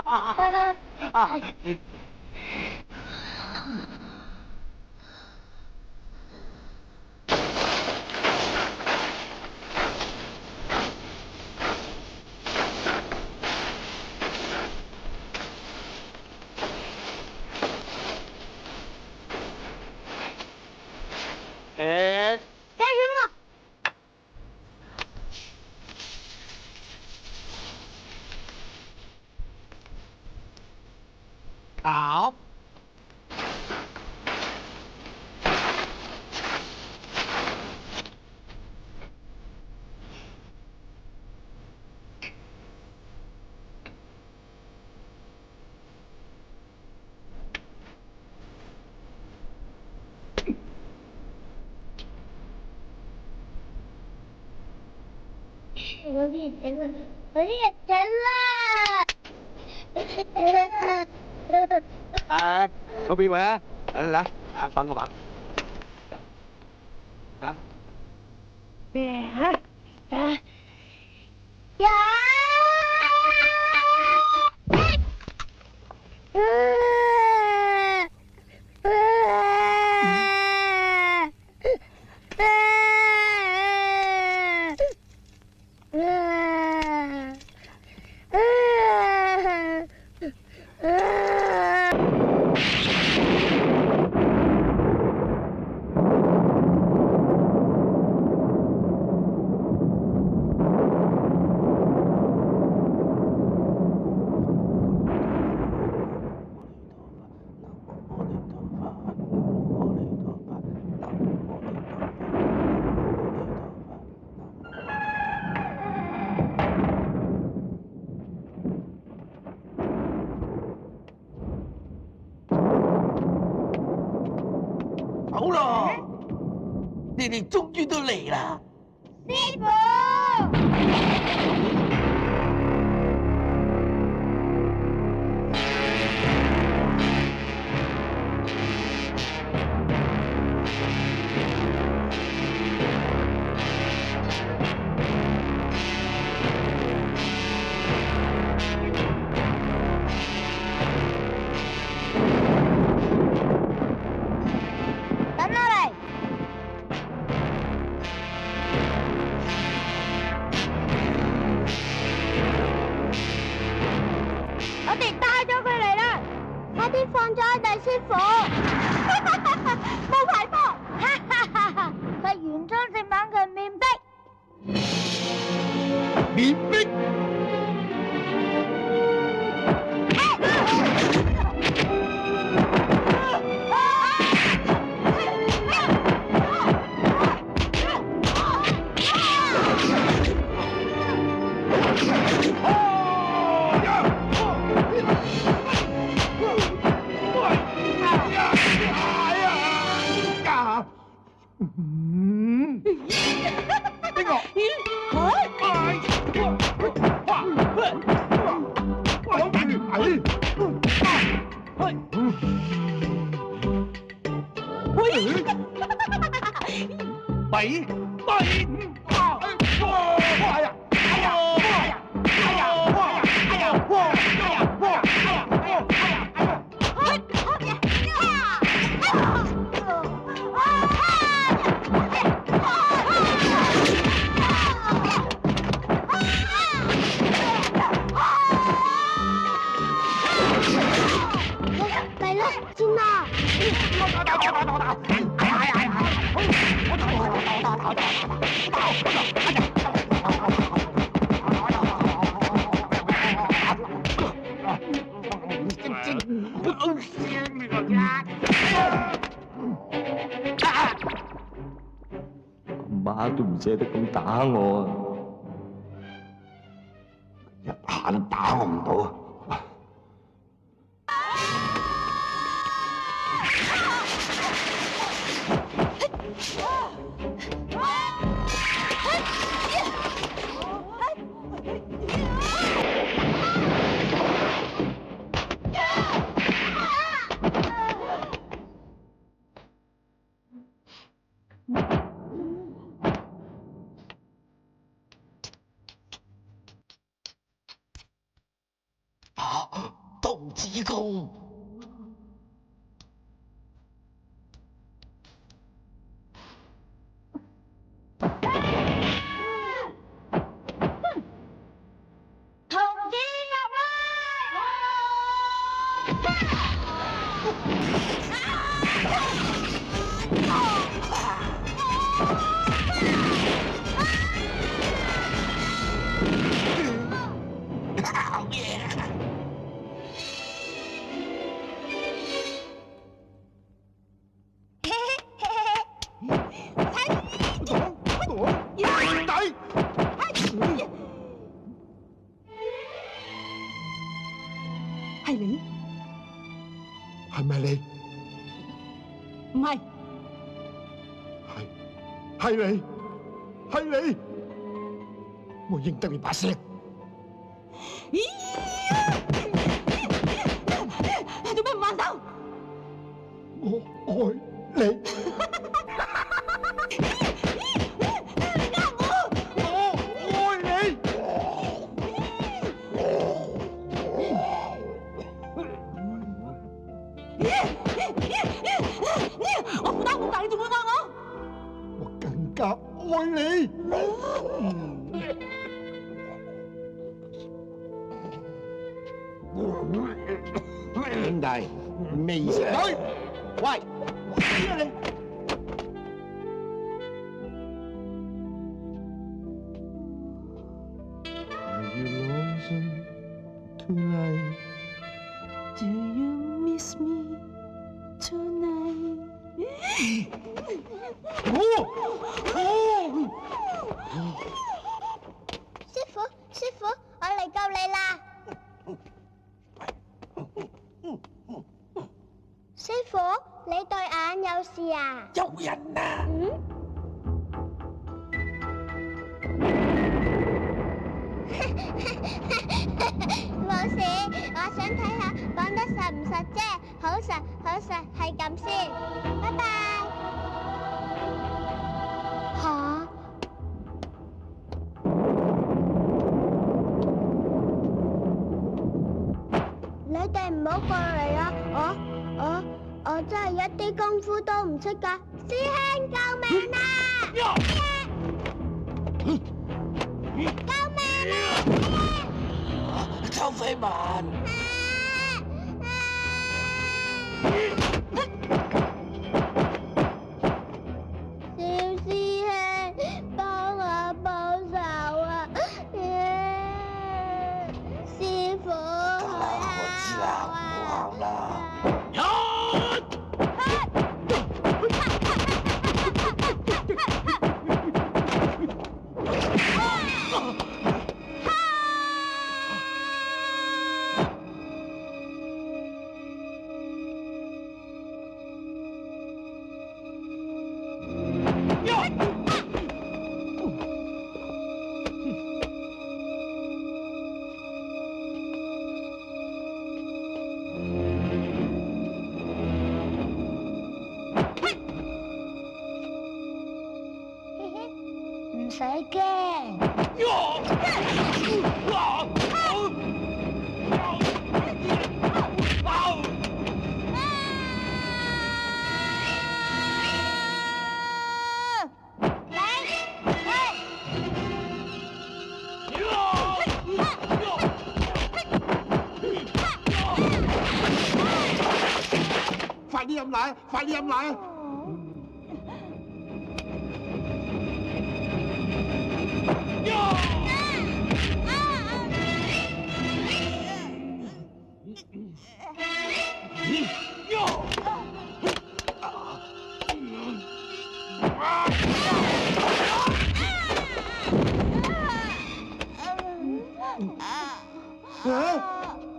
干什么？好。我变成了，我变成了。嗰邊位啊？嚟，放個板。啊？呀！好咯，你哋終於都嚟啦！師傅。我哋帶咗佢嚟啦，快啲放咗我哋師傅。冇牌波，佢原裝正版嘅面壁。面壁。媽都唔捨得咁打我啊！一下都打我唔到。子宮。同志入好嘢！係你？係咪你？唔係，係你，係你！我認得你把聲。做咩唔還手？我愛你。我負擔咁大，你仲會愛我？我更加愛你。兄弟，未食女？喂，邊啊你？Do you miss me tonight？師傅，師傅，我嚟救你啦！師傅，你對眼有事啊？有人啊！冇事，我想睇下講得實唔實啫，好實好實，係咁先，拜拜。吓？你哋唔好過嚟啊！我真係一啲功夫都唔識㗎，師兄救命啊！救命啊！周飛文，小師兄，幫我報仇啊！師傅，我知啦，唔好喊啦。唔使驚。快啲飲奶，快啲飲奶！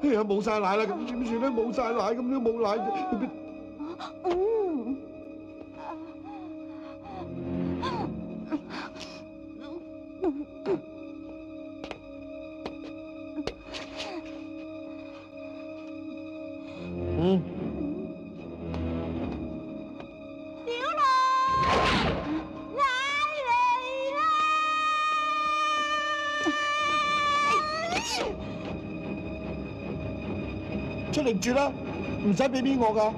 哎呀，冇晒奶啦，咁點算咧？冇晒奶，咁都冇奶。出力住啦，唔使俾面我㗎。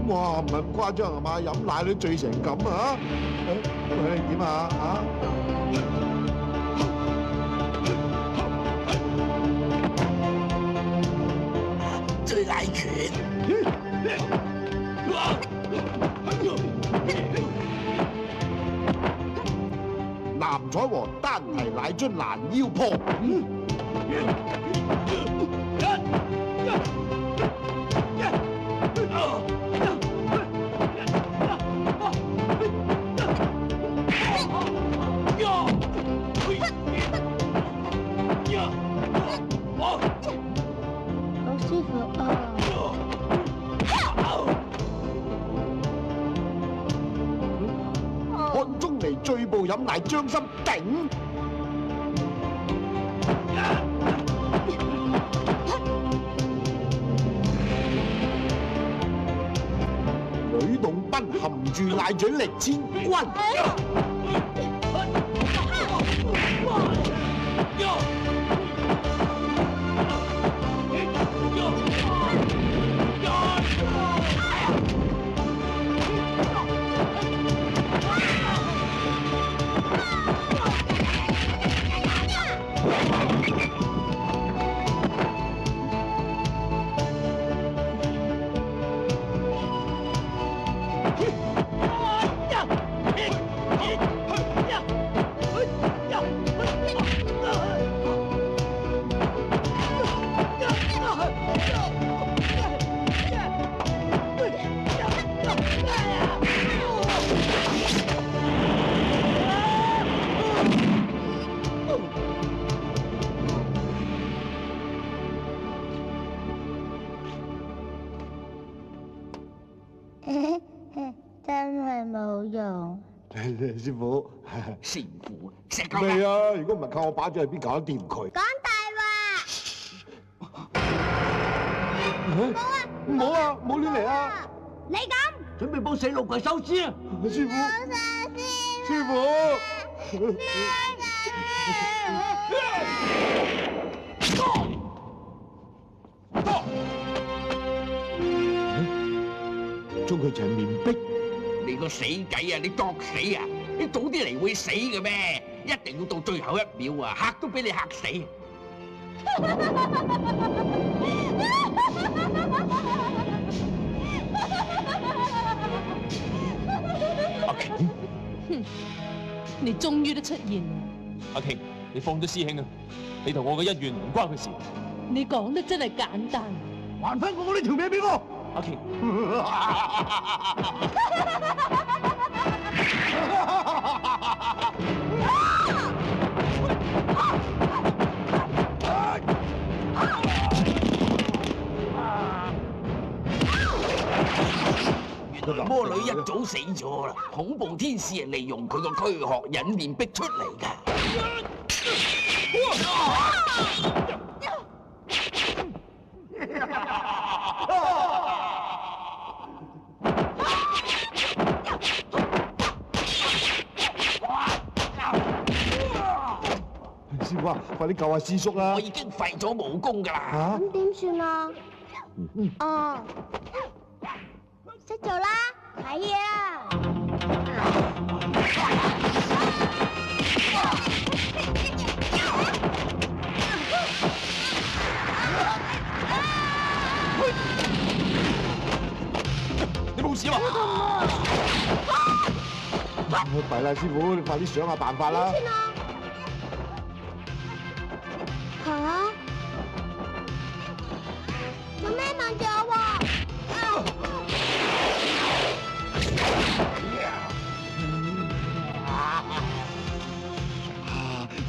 哇，唔係咁誇張係嘛？飲奶都醉成咁啊！喂，點啊？醉奶拳。南彩和單提奶樽攔腰破。好舒服啊！漢中嚟醉步飲奶，將心頂。呂洞賓含住奶嘴力千鈞。真係冇用。師傅，師傅，石夠啦！未啊！如果唔係靠我把嘴，邊搞得掂佢？講大話！唔好啊！唔好亂嚟啊！你咁準備幫死路鬼收屍啊！師傅，師傅，將佢成面壁。你個死計啊！你作死啊！你早啲嚟會死嘅咩？一定要到最後一秒啊！嚇都俾你嚇死！阿瓊，你終於都出現啦！阿瓊，你放咗師兄啊！你同我嘅恩怨唔關佢事。你講得真係簡單。還翻我呢條命俾我！阿瓊，原來魔女一早死咗啦，恐怖天使係利用佢個軀殼引面逼出嚟㗎。師傅啊，快啲救下師叔啦！我已經廢咗武功㗎啦。咁點算啊？哦，識做啦，睇嘢啦！你冇事嘛？弊啦，師傅，你快啲想下辦法啦！嚇？做咩望住我喎？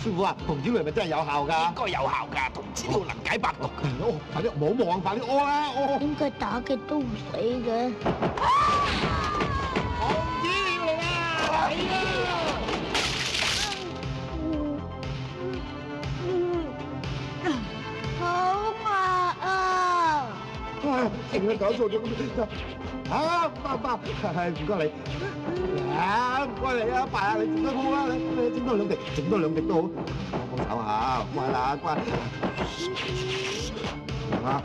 師傅啊，紅椒係咪真係有效㗎？應該有效㗎，同資料能解百毒。哦，快啲唔好望，快啲屙啦！屙！點解打極都唔死嘅？好搞錯咗啊！爸，係唔該你啊！唔該你啊，爸，你整得好啦，你整多兩滴，整多兩滴都好，幫手下，乖啦，乖啊！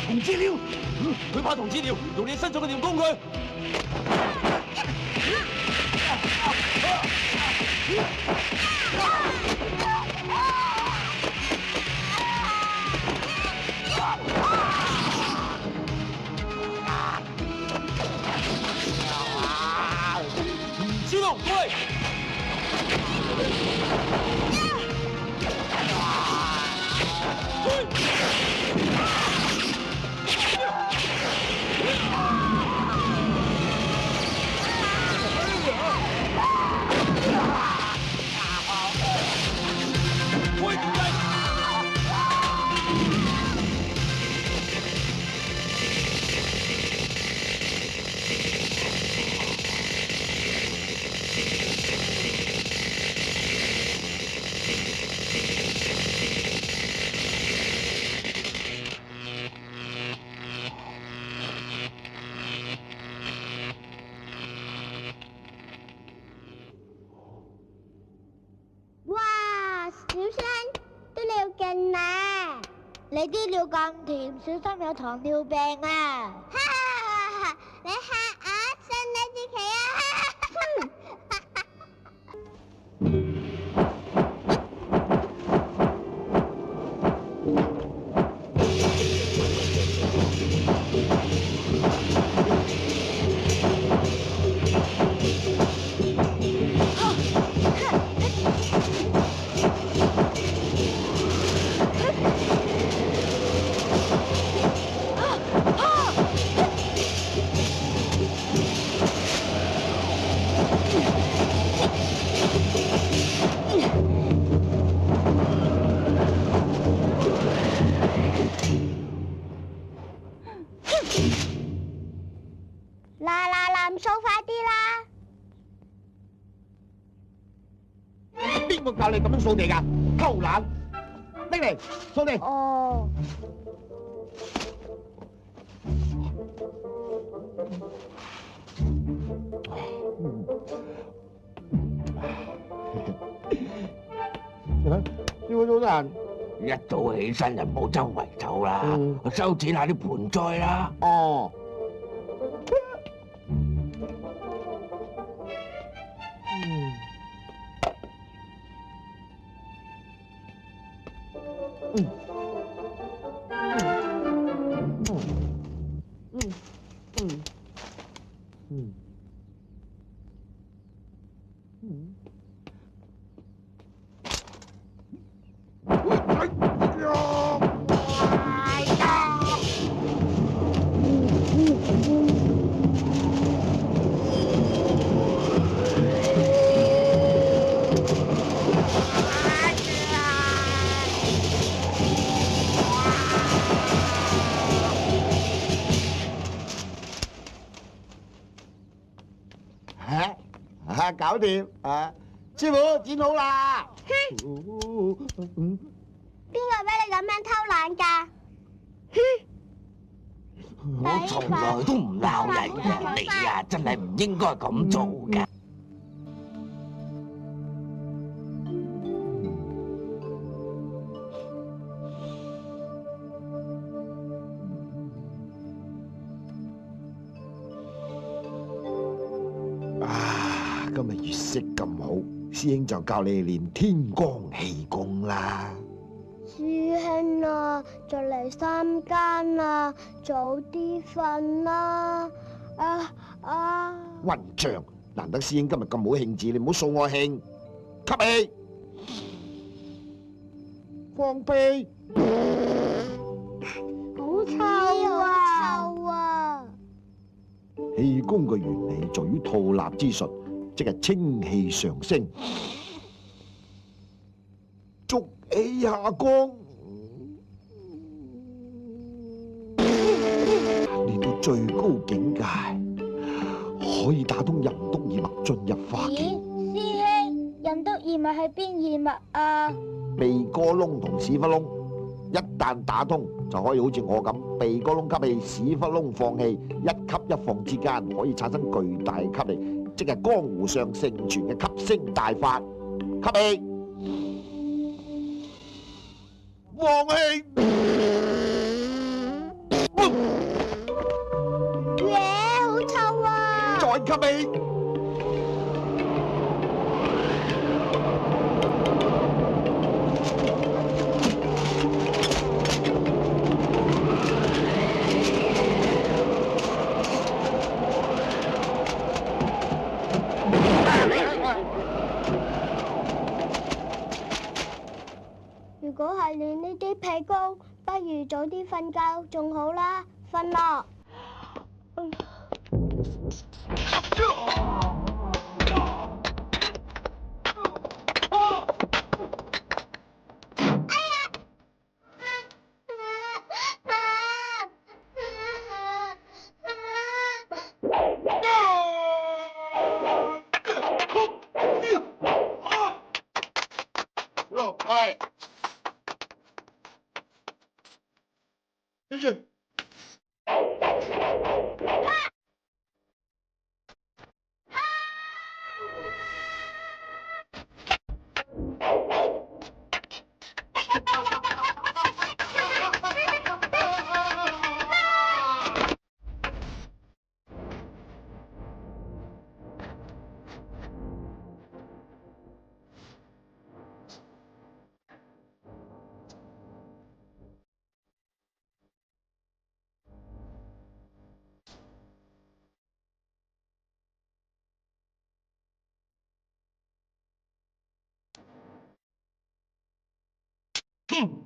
銅資料，佢怕銅資料，用你身上嘅電攻佢。小龍，喂！你啲尿咁甜，小心有糖尿病啊！哈哈哈！你嚇我，信你自己啊！嗱，掃快啲啦！邊個教你咁樣掃地㗎？偷懶，拎嚟掃地。哦。小早晨，一早起身就唔好周圍走啦，修剪下啲盆栽啦。哦。搞掂啊！師傅剪好啦。邊個俾你咁樣偷懶㗎？我從來都唔鬧人嘅，你啊真係唔應該咁做㗎。今日月色咁好，師兄就教你練天光氣功啦。師兄啊，就嚟3更啦，早啲瞓啦！混帳，難得師兄今日咁好興致，你唔好掃我興。吸氣，放屁，好臭啊！氣功嘅原理在於吐納之術。即係清氣上升，濁氣下降，練到最高境界，可以打通任督二脈進入化境。師兄，任督二異物係邊異物啊？鼻哥窿同屎忽窿，一旦打通就可以好似我咁，鼻哥窿吸氣，屎忽窿放氣，一吸一放之間可以產生巨大嘅吸力，即係江湖上盛傳嘅吸星大法。吸氣，放氣，好臭啊！再吸氣。如果係練呢啲屁功，不如早啲瞓覺仲好啦，瞓咯。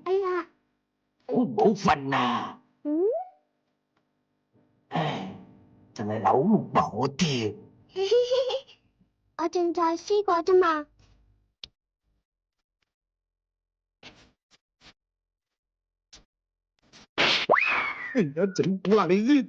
哎呀，好唔好瞓啊？唉，真係扭唔我啲。我正在試過啫嘛。而家整蠱啦你先。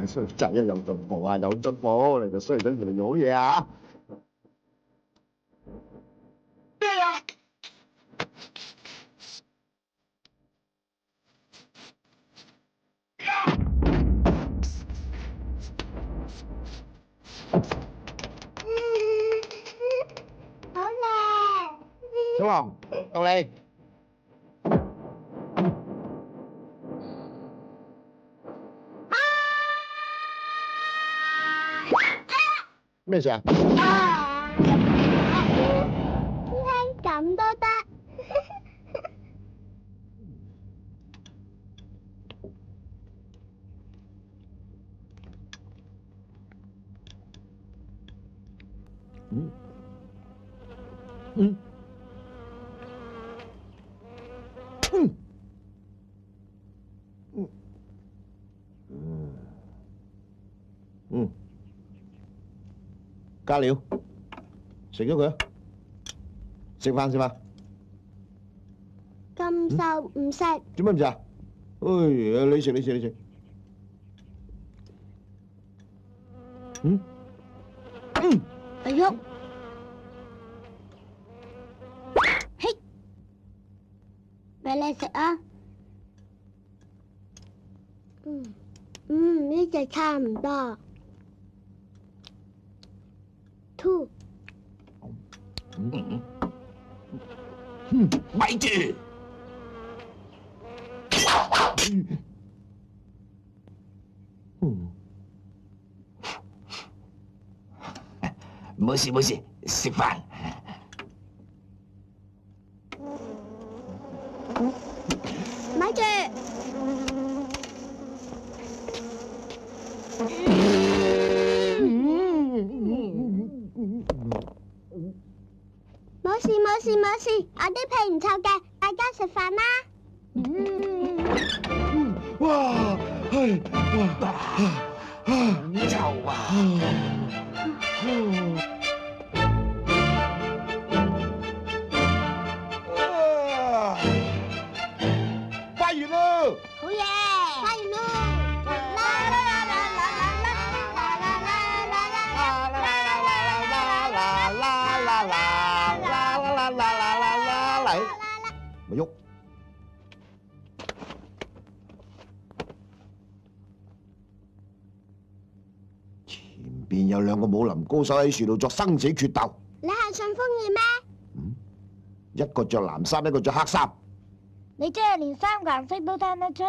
衰仔啊，有進步啊，有進步，你就衰仔越嚟越好嘢啊！咩啊？好啦，小王，到你。咩事啊？點解咁都得？加料，食咗佢啊！食飯食飯。咁瘦唔食？做咩唔食啊？哎，你食你食你食。阿喐，嘿，俾你食啊！呢隻差唔多。吐。咪住！冇事冇事，食飯。咪住！冇事冇事冇事，我啲屁唔臭嘅，大家食飯啦。哇，係哇，好臭啊！花完咯！好嘢！花完咯！啦啦啦啦啦啦啦啦啦啦！咪喐！前邊有兩個武林高手喺樹度作生死決鬥，你係順風耳咩？一個着藍衫，一個着黑衫。你真係連三個顏色都聽得出？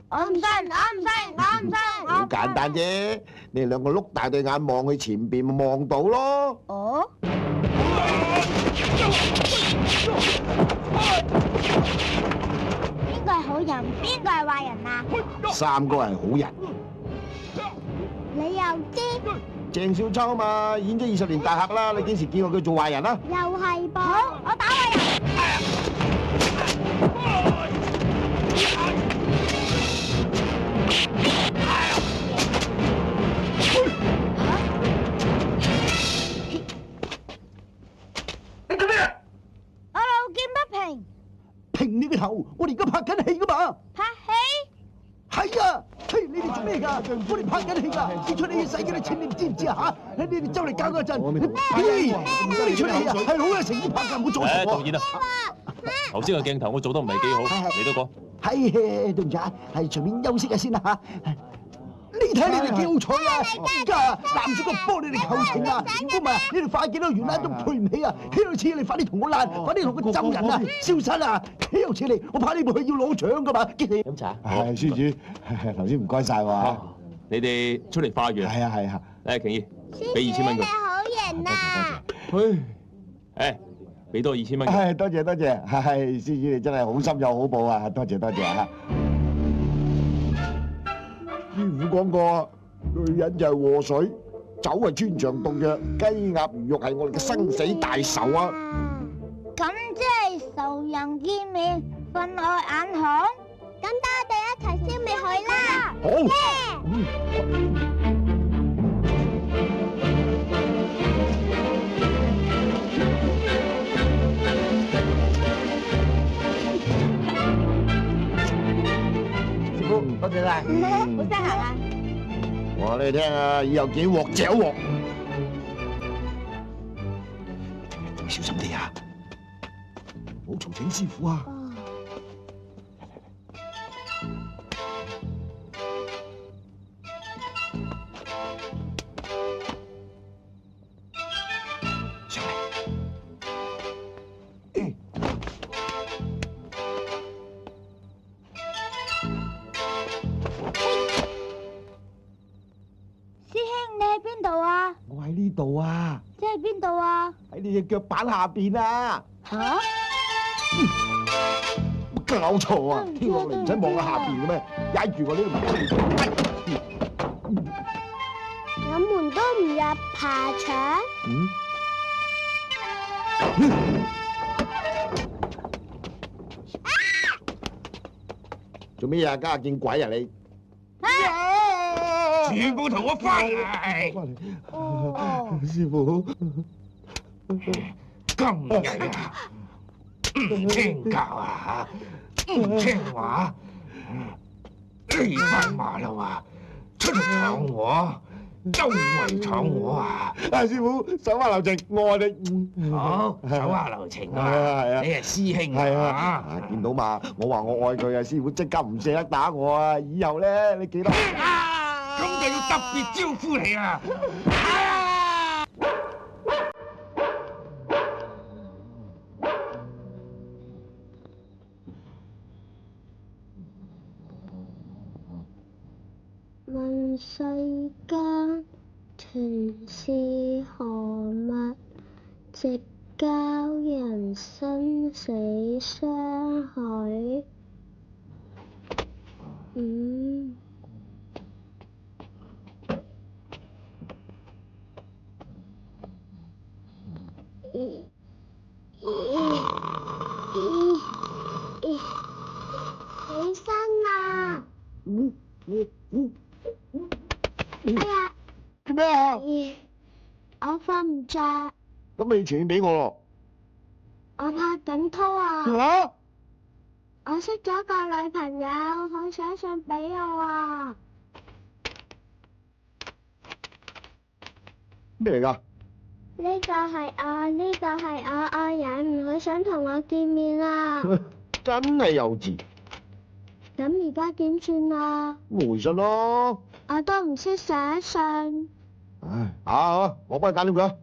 我唔信，我唔信，我唔信！好簡單啫，你哋兩個碌大對眼望去前邊，咪望到咯。哦。邊個係好人？邊個係壞人啊？三個係好人。你又知？鄭少秋嘛，演咗20年大客啦，你幾時見過佢做壞人啊？又係噃。好，我打壞人。你做咩啊？我路見不平。平你個頭！我哋而家拍緊戲噶嘛。拍戲？係啊，嘿，你哋做咩㗎？我哋拍緊戲㗎，呢出戲使幾多錢你知唔知啊？嚇，你哋周嚟搞嗰陣，呢出戲啊係好有誠意拍㗎，唔好做錯。導演啊，頭先個鏡頭我做得唔係幾好，你都講。係，對唔住啊，係隨便休息下先啦嚇。你睇你哋幾好彩啊！而家男主角幫你哋求情啊！如果唔係，你哋快幾多元啦都配唔起啊！豈有此理！快啲同我爛，快啲同佢針人啊！消失啊！豈有此理！我拍呢部戲要攞獎㗎嘛！激氣！飲茶。係，施主，頭先唔該晒喎。你哋出嚟化緣。係啊係啊。誒，瓊姨，俾2000蚊佢。你好型啊！誒，俾多2000蚊佢。係，多謝多謝，係施主你真係好心有好報啊！多謝多謝啊！師傅講過，女人就係禍水，酒係穿腸毒藥，雞鴨魚肉係我哋嘅生死大仇啊！咁即係仇人見面，分外眼紅。咁等我哋一齊消滅佢啦！好。多謝晒。好得閒啊！我話你聽啊，以後幾鑊嚼鑊，小心啲啊！唔好嘈醒師傅啊！上嚟。邊度啊？我喺呢度啊！即係邊度啊？喺你隻腳板下邊啊！吓？搞錯啊！跳落嚟唔使望下下邊嘅咩？踩住我呢度。有門都唔入爬牆。做咩啊？家下見鬼啊你！全部同我翻嚟！師傅，今日啊，唔聽教啊，唔聽話，你班馬騮啊，出嚟闖我，周圍闖我啊！師傅手下留情，我愛你。好，手下留情啊！係啊，你係師兄係啊！啊，見到嘛？我話我愛佢啊，師傅即刻唔捨得打我啊！以後咧，你記得。咁就要特別招呼你啊！問世間情是何物，直教人生死相許。起身啦！哎呀！做咩啊？我瞓瞓唔着，咁你傳俾我咯。我拍緊拖啊！嚇？我識咗個女朋友，好想信俾我啊！咩嚟㗎？呢個係我，呢個係我愛人，佢想同我見面啊！真係幼稚。咁而家點算啊？回信咯。我都唔識寫信。唉，好，我幫你搞掂佢。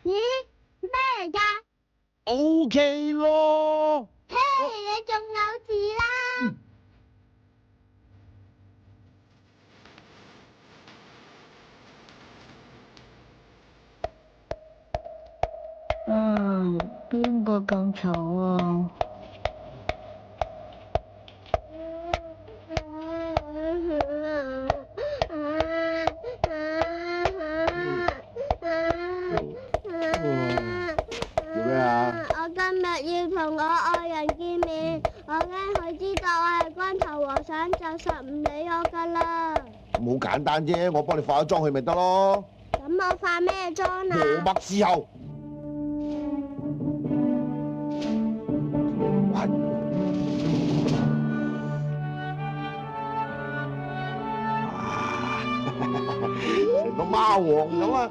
咦？咩嚟㗎？ OK 咯。嘿，你仲有字啦！邊個咁嘈啊？做咩啊？我今日要同我愛人見面，我驚佢知道我係光頭和尚，就實唔理我㗎啦。咁好簡單啫，我幫你化咗妝去咪得咯。咁我化咩妝啊？磨墨伺候。成個貓王咁啊！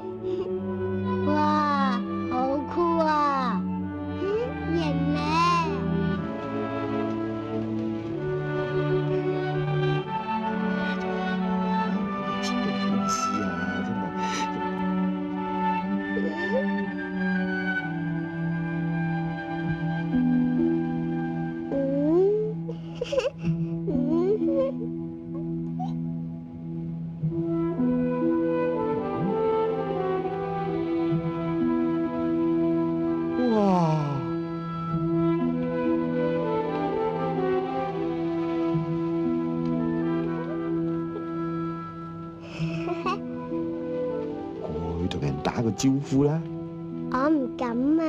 哇，好酷啊！型咧！千幾意思啊，真係。哇！過去同人打個招呼啦。我唔敢啊！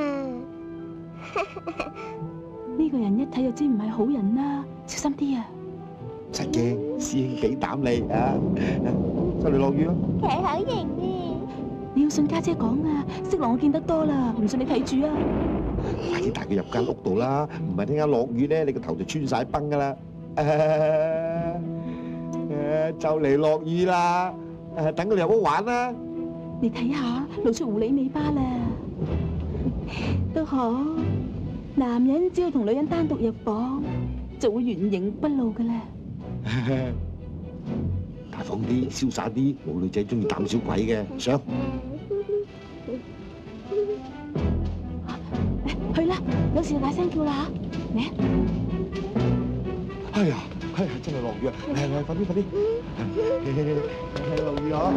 呢個人一睇就知唔係好人啦，小心啲啊！唔使驚，師兄俾膽你啊！就嚟落雨咯。佢好型嘅。你要信家姐講啊，色狼我見得多啦，唔信你睇住啊！快啲帶佢入間屋度啦，唔係聽日落雨咧，你個頭就穿晒崩噶啦！就嚟落雨啦，等佢哋入屋玩啦。你睇下，露出狐狸尾巴啦，都好。男人只要同女人單獨入房，就會原形不露噶啦。大方啲，瀟灑啲，冇女仔中意膽小鬼嘅，上。去啦，有事就大聲叫啦嚇，嚟啊！哎呀，真係落雨啊！嚟，快啲，落雨啊！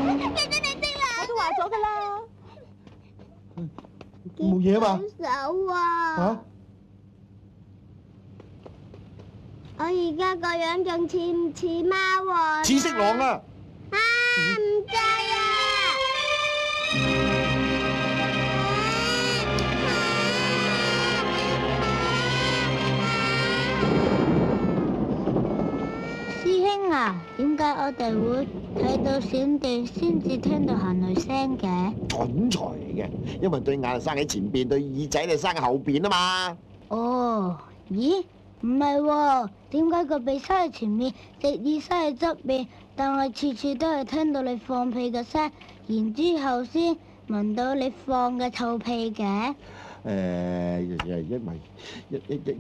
我都話咗噶啦。冇嘢啊嘛？手啊！嚇？我而家個樣仲似唔似貓王？似色狼啊！啊，唔制啊！師兄啊，點解我哋會睇到閃電先至聽到行雷聲嘅？蠢材嚟嘅，因為對眼係生喺前邊，對耳仔就生喺後邊啊嘛。哦，咦？唔係喎，點解個鼻塞喺前面，隻耳塞喺側邊，但係次次都係聽到你放屁嘅聲，然之後先聞到你放嘅臭屁嘅？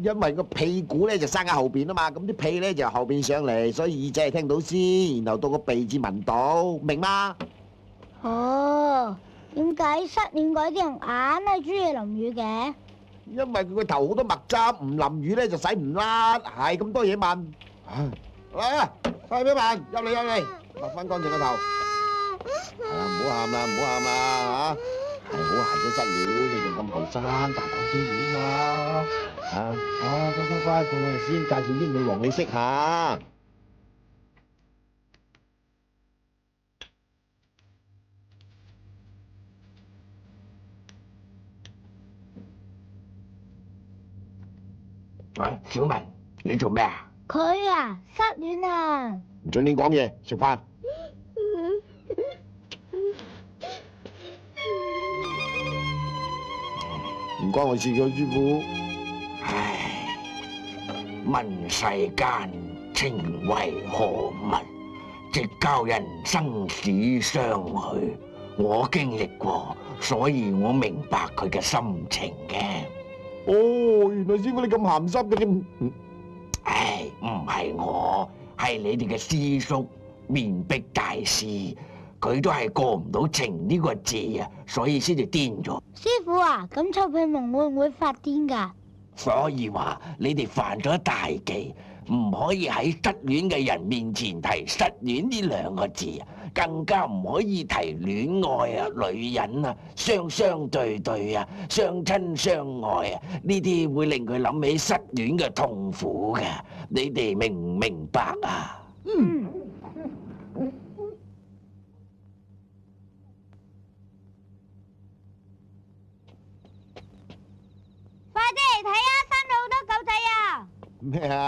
因為個屁股咧就生喺後邊啊嘛，咁啲屁咧就後邊上嚟，所以耳仔係聽到先，然後到個鼻至聞到，明嗎？哦，點解失戀嗰啲人硬係中意淋雨嘅？因為佢個頭好多墨汁，唔淋雨咧就洗唔甩，係咁多嘢問。嚟啊，快啲問，入嚟，抹翻乾淨個頭。係啊，唔好喊啦，唔好喊啦嚇。係好閒咗失戀，你仲咁後生，大膽啲戀嘛嚇。快，同我哋先介紹啲女王你識下。喂，小文，你做咩啊？佢啊，失戀啊！唔准你講嘢，食飯。唔關我事嘅，師傅。唉，問世間情為何物，直教人生死相許。我經歷過，所以我明白佢嘅心情嘅。哦，原來師傅你咁鹹濕嘅添。唉，唔係我，係你哋嘅師叔面壁大師，佢都係過唔到情呢個字啊，所以先至癲咗。師傅啊，咁臭屁蒙會唔會發癲㗎？所以話你哋犯咗大忌，唔可以喺失戀嘅人面前提失戀呢兩個字，更加唔可以提戀愛啊、女人啊、雙對對啊、相親相愛啊，呢啲會令佢諗起失戀嘅痛苦嘅。你哋明唔明白啊？快啲嚟睇啊！生咗好多狗仔啊！咩啊？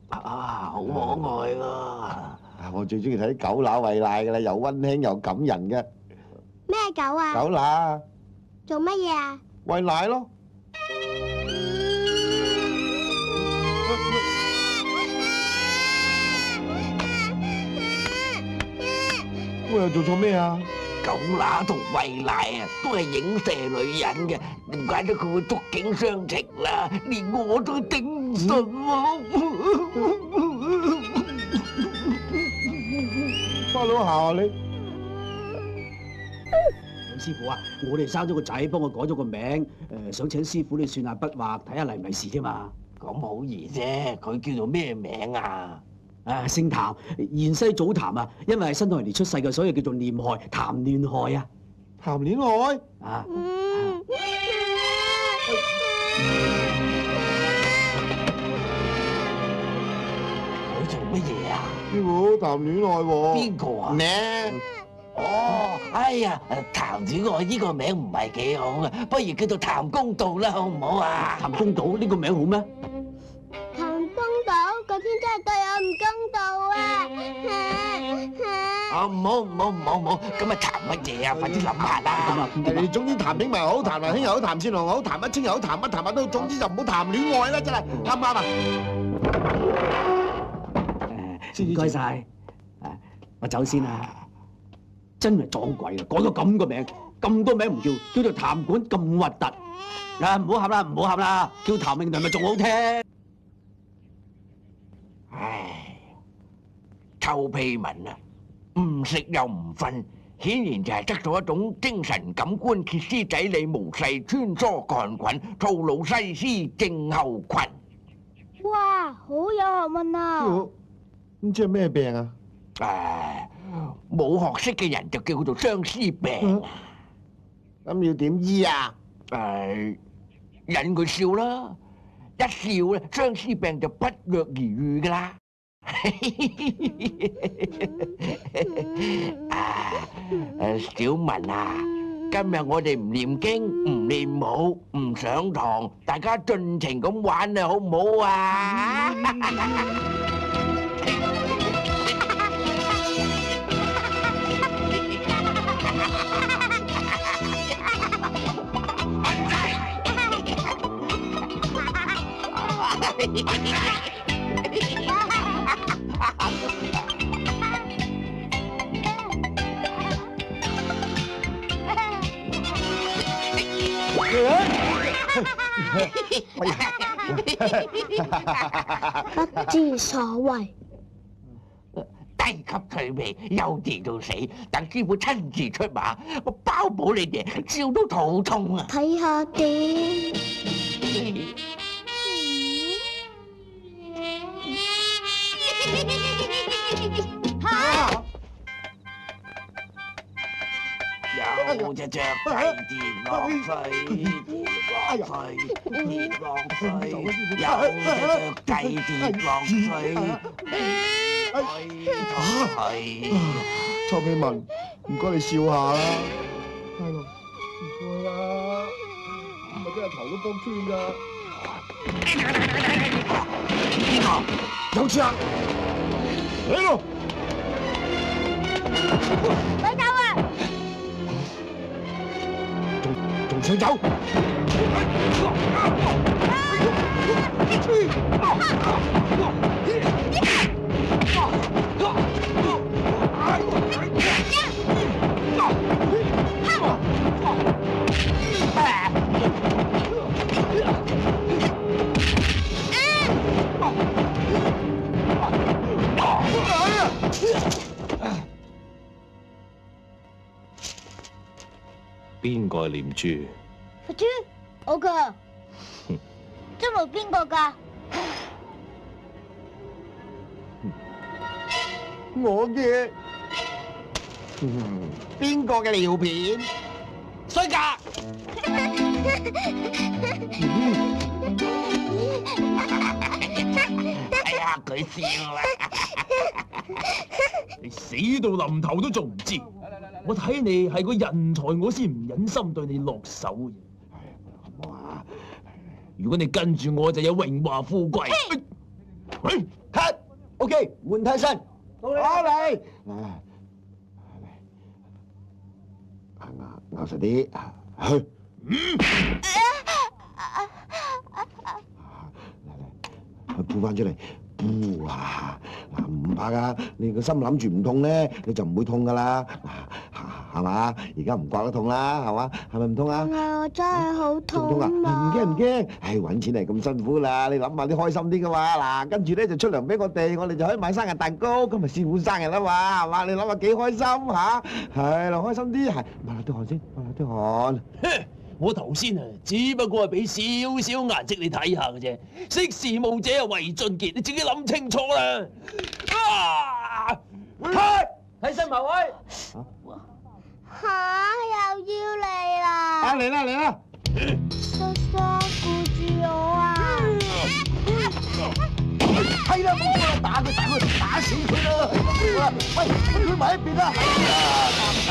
啊，好可愛啊！我最中意睇狗乸餵奶嘅啦，又溫馨又感人嘅。咩狗啊？狗乸做乜嘢啊？餵奶咯。我又做錯咩啊？狗乸同餵奶啊，都係影射女人嘅，唔怪得佢會觸景傷情啦，連我都頂唔順喎。花佬下你。師傅啊，我哋生咗個仔，幫我改咗個名，想請師傅你算下筆畫，睇下嚟咪事啫嘛。咁好易啫，佢叫做咩名啊？姓譚，芫茜祖譚啊，因為係新唐人出世嘅，所以叫做念害，譚亂害啊。談戀愛？啊！佢做乜嘢啊？師傅談戀愛喎。邊個啊？呢？哦，哎呀，譚戀愛呢個名唔係幾好啊，不如叫做譚公道啦，好唔好啊？譚公道呢個名好咩？譚公道，個天真係對我唔公道啊！哦，唔好，咁啊談乜嘢啊？快啲諗下啦！誒，總之談兵咪好，談文興又好，談戰又好，談一清又好，談乜談乜都好，總之就唔好談戀愛啦，真係啱唔啱啊？唔該晒，我走先啦。真係撞鬼啊！改咗咁個名，咁多名唔叫，叫做譚館咁核突。唔好喊啦，叫譚詠麟咪仲好聽。唉，臭屁文啊，唔食又唔瞓，顯然就係得咗一種精神感官歇斯底里無勢穿梭幹滾，吐魯西斯症候群。哇，好有學問啊！師傅，唔知係咩病啊？冇學識嘅人就叫做相思病。咁要點醫啊？引佢笑啦，一笑咧，相思病就不藥而愈噶啦。小文啊，今日我哋唔念經，唔練武，唔上堂，大家盡情咁玩啊，好唔好啊？不知所謂。低級趣味，幼稚到死。等師傅親自出馬，我包保你哋笑到肚痛啊！睇下點？有隻雀雞跌落水，跌落水，跌落水，有隻雀雞跌落水，蔡美文，唔該你笑下啦。大佬，唔該啦，唔係真係頭都幫穿㗎。邊個？有賊！嚟咯！咪走啊！仲想走？邊個係念珠？佛珠，我㗎。真係邊個㗎？我嘅。邊個嘅尿片？衰格！哎呀，佢笑啦！你死到臨頭都仲唔知，我睇你係個人才，我先唔忍心對你落手嘅。如果你跟住我，就有榮華富貴。cut OK 換替身，到你嚟。咬實啲，去。嚟，鋪翻出嚟，鋪啊！嗱，唔怕噶，你個心諗住唔痛咧，你就唔會痛噶啦。嗱，係嘛？而家唔覺得痛啦，係嘛？係咪唔痛啊？我真係好痛啊！唔啊！驚唔驚？唉，揾錢係咁辛苦啦，你諗下啲開心啲噶嘛？嗱，跟住咧就出糧俾我哋就可以買生日蛋糕。今日師傅生日啦嘛，係嘛？你諗下幾開心嚇？係啦，開心啲係。抹下啲汗先，抹下啲汗。我頭先啊，只不過係俾少少顏色你睇下嘅啫。識時務者啊為俊傑，你自己諗清楚啦。睇新馬威。嚇！又要嚟啦！嚟啦嚟啦！叔叔顧住我啊！係啦，冇錯啦，打佢，打死佢啦！喂，佢埋一邊啦！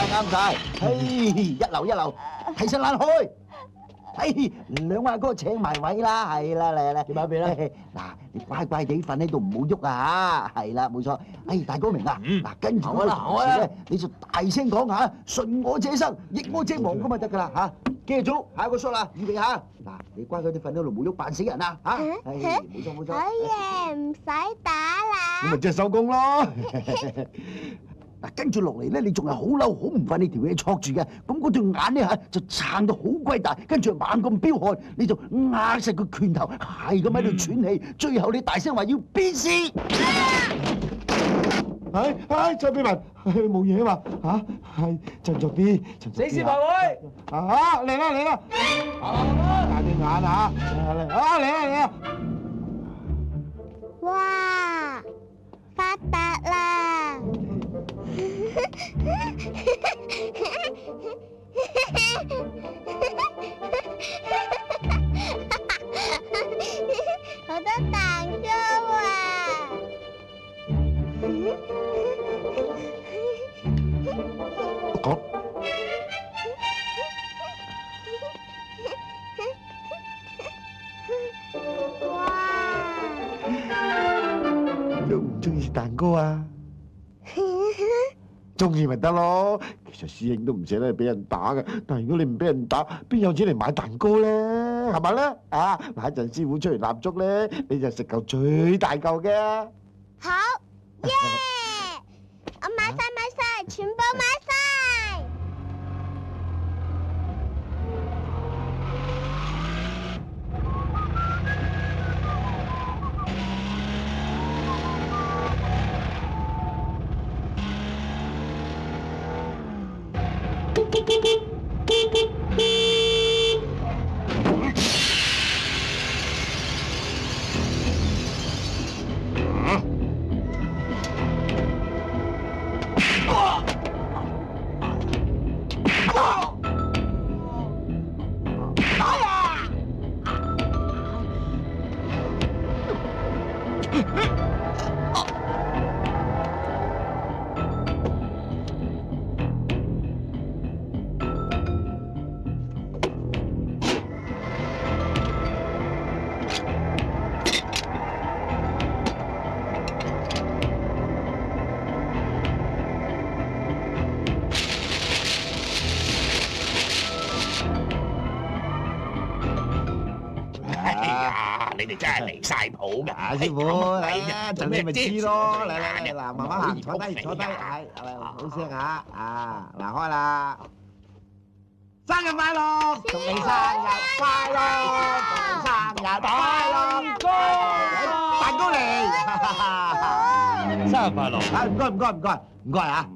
啱晒，一流，替身爛開。兩阿哥請埋位啦，係啦，嚟，點埋一邊啦？嗱，你乖乖地瞓喺度，唔好喐啊嚇！係啦，冇錯。大哥明啊，嗱，跟住我嘅同事咧，你就大聲講下，順我者生，逆我者亡咁咪得㗎啦嚇！記住，下一個 shot 啦，預備下。嗱，你乖乖地瞓喺度，唔好喐，扮死人啊嚇！冇錯。好嘢，唔使打啦。咁咪即係收工咯。嗱，跟住落嚟咧，你仲係好嬲，好唔忿你條嘢戳住嘅，咁嗰對眼咧就撐到好鬼大，跟住猛咁飆汗，你就壓實個拳頭，係咁喺度喘氣，最後你大聲話要鞭屍。周碧文，冇嘢啊嘛嚇，振作啲，死屍埋位。嚟啦！大對眼啊！嚟啦！哇！發達啦！好多蛋糕啊！講中唔中意食蛋糕啊？中意咪得咯。其實師兄都唔捨得俾人打嘅，但係如果你唔俾人打，邊有錢嚟買蛋糕咧？係咪咧？嗱，一陣師傅出嚟蠟燭咧，你就食嚿最大嚿嘅。好耶！我買晒，全部買晒。你哋真係離晒譜㗎！師傅，嚟啊，就你咪知咯，嚟，嗱，慢慢行，坐低，係，好聲啊，嗱，開啦，生日快樂，祝你生日快樂，生日快樂，蛋糕嚟，生日快樂！唔該啊！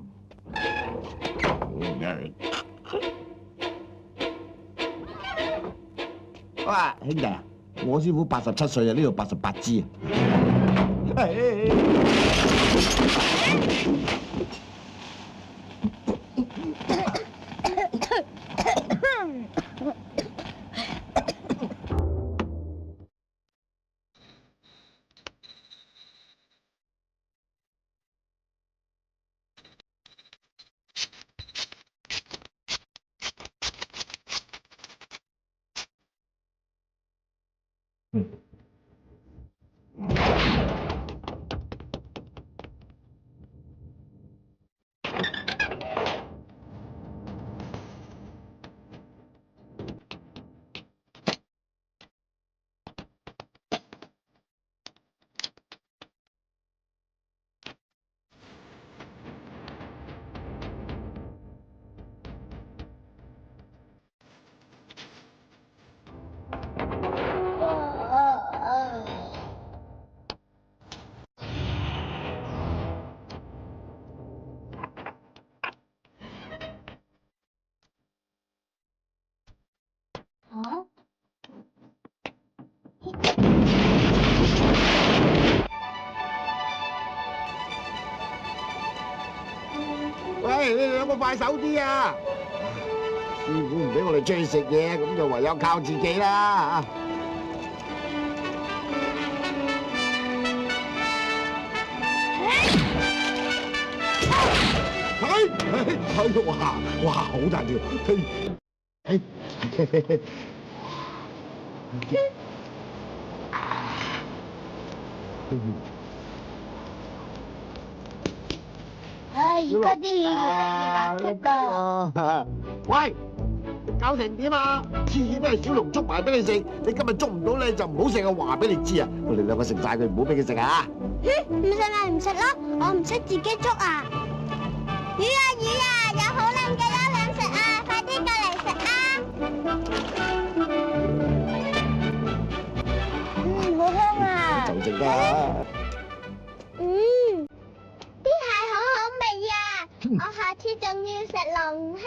喂，兄弟啊！我師傅87歲啊，呢度88支啊！喂，你哋兩個快手啲啊！師傅唔俾我哋出去食嘢，咁就唯有靠自己啦。哇，好大條！而家啲嘢喂，搞成點啊？次次都係小龍捉埋俾你食，你今日捉唔到咧就唔好食啊！話俾你知啊，我哋兩個食晒佢，唔好俾佢食啊！唔食咪唔食咯，我唔識自己捉啊！魚啊，有好靚嘅優兩食啊，快啲過嚟食啊！好香啊！就食得。啲蟹好好味啊！我下次仲要食龍蝦。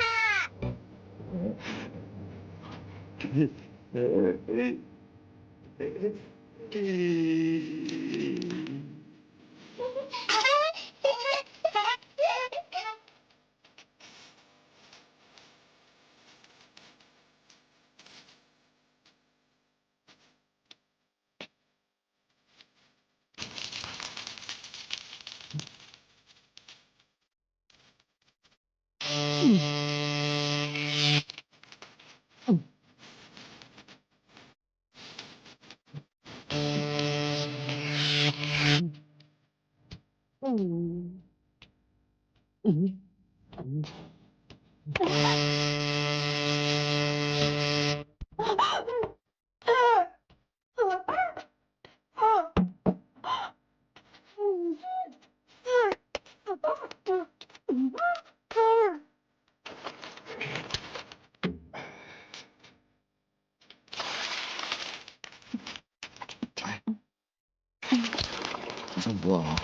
辛苦啊！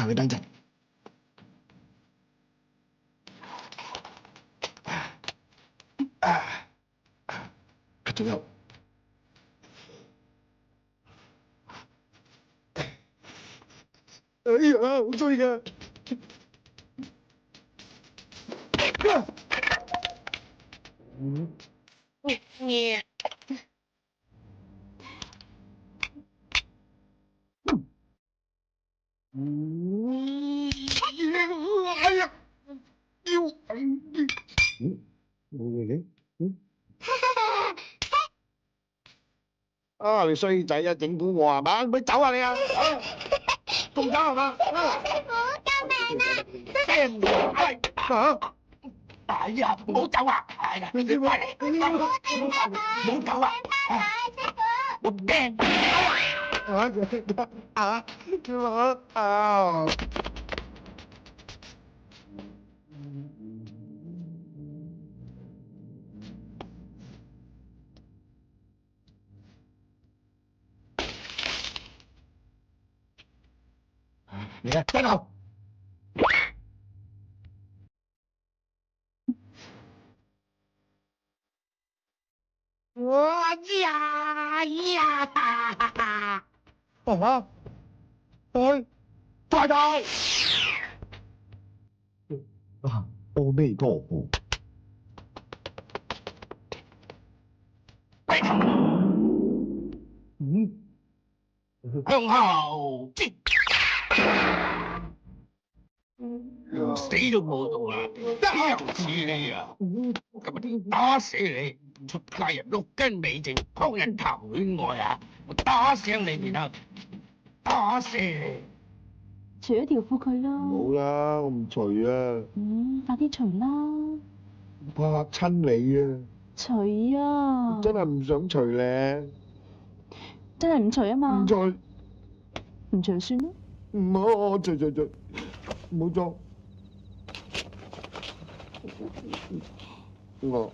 你等陣。仲有。哎呀，好衰㗎！哎呀，冇嘢嘅。啊，你衰仔啊，整蠱我係嘛？咪走啊你啊！仲走係嘛？驚唔係嚇？哎呀，唔好走啊！係啊，你快嚟，唔好走啊！我驚。啊！嚟啊，跟後！啊！去，快到！啊，阿彌陀佛。向後接，死都冇到啦！又似你啊！今日打死你！出家人六根未淨，幫人談戀愛啊！我打醒你然後打死你！除咗條褲佢咯。冇啦，我唔除啊！快啲除啦！怕親你啊！除啊！真係唔想除咧。真係唔除啊嘛？唔除，唔除算啦。唔好，我除，唔好裝。我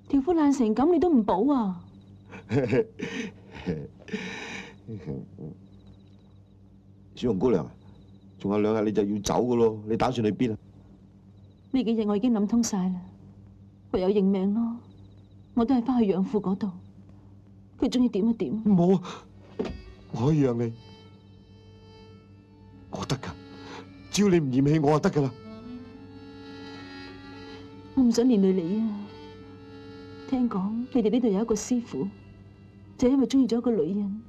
條褲爛成咁，你都唔補啊？小紅姑娘，仲有2日你就要走噶咯，你打算去邊啊？呢幾日我已經諗通晒啦，唯有認命咯。我都係翻去養父嗰度，佢中意點就點。冇啊，我可以讓你，我得噶，只要你唔嫌棄我就得噶啦。我唔想連累你啊！聽講你哋呢度有一個師傅，就因為中意咗一個女人，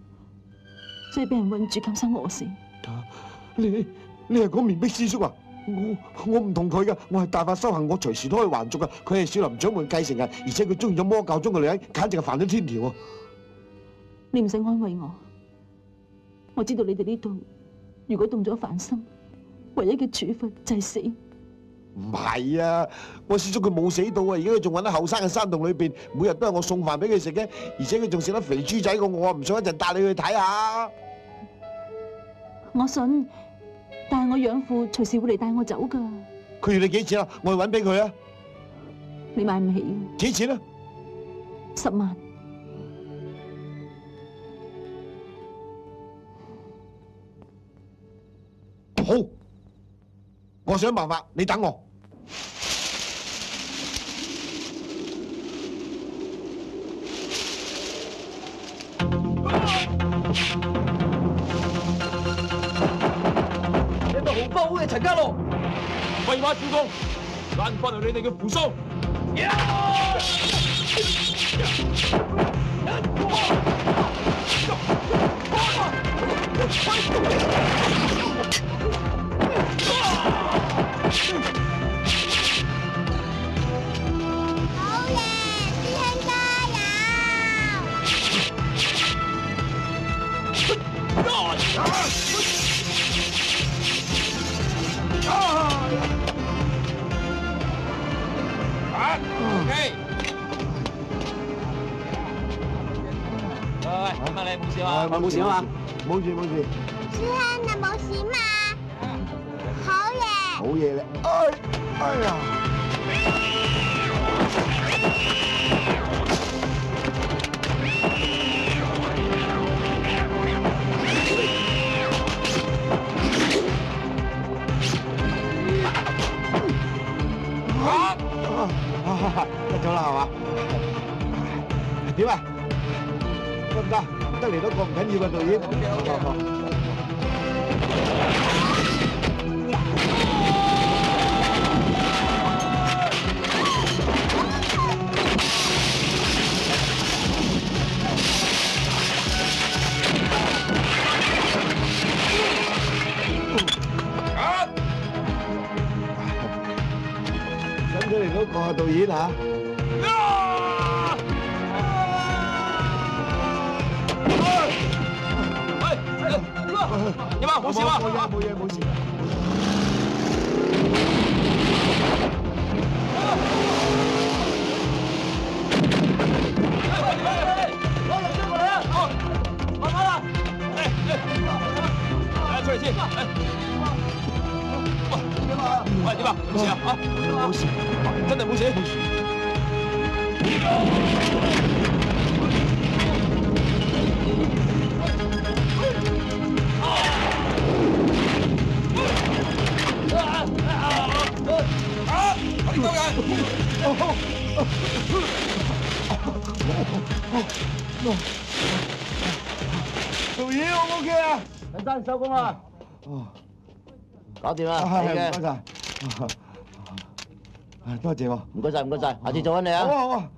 所以俾人困住咁生餓死。你係講面壁師叔啊？我唔同佢噶，我係大法修行，我隨時都可以還俗噶。佢係少林掌門繼承人，而且佢中意咗魔教中嘅女人，簡直係犯咗天條啊！你唔使安慰我，我知道你哋呢度如果動咗凡心，唯一嘅處罰就係死。唔係啊，我師叔佢冇死到啊，而家佢仲揾喺後山嘅山洞裏邊，每日都係我送飯俾佢食嘅，而且佢仲食得肥豬仔過我，唔想一陣帶你去睇下。我信，但係我養父隨時會嚟帶我走噶。佢要你幾錢啊？我去揾俾佢啊！你買唔起啊？幾錢啊？10萬。好，我想辦法，你等我。你咪毫不好嘅陳家樂，廢話少講，翻嚟你哋嘅扶桑。冇事啊嘛？冇事。師兄，你冇事嘛？好嘢！好嘢咧！哎呀！點啊？得唔得？得嚟多個唔緊要嘅導演。好。使唔使嚟多個導演嚇？點啊？冇事嘛？冇嘢冇事。攞兩張過嚟啊！好，慢慢啦。出嚟先。喂，點啊？冇事啊？冇事，真係冇事。導演 O 唔 OK 啊？陳生收工啦。哦，搞掂啦，係你嘅。唔該晒。多謝喎。唔該晒，唔該晒，下次再揾你啊。好啊好啊。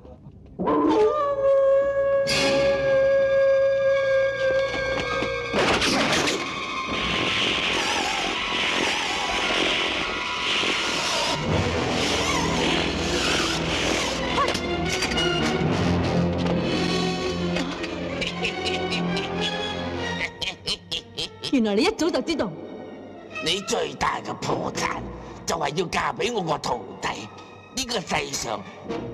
原來你一早就知道。你最大嘅破綻就係要嫁俾我個徒弟。呢個世上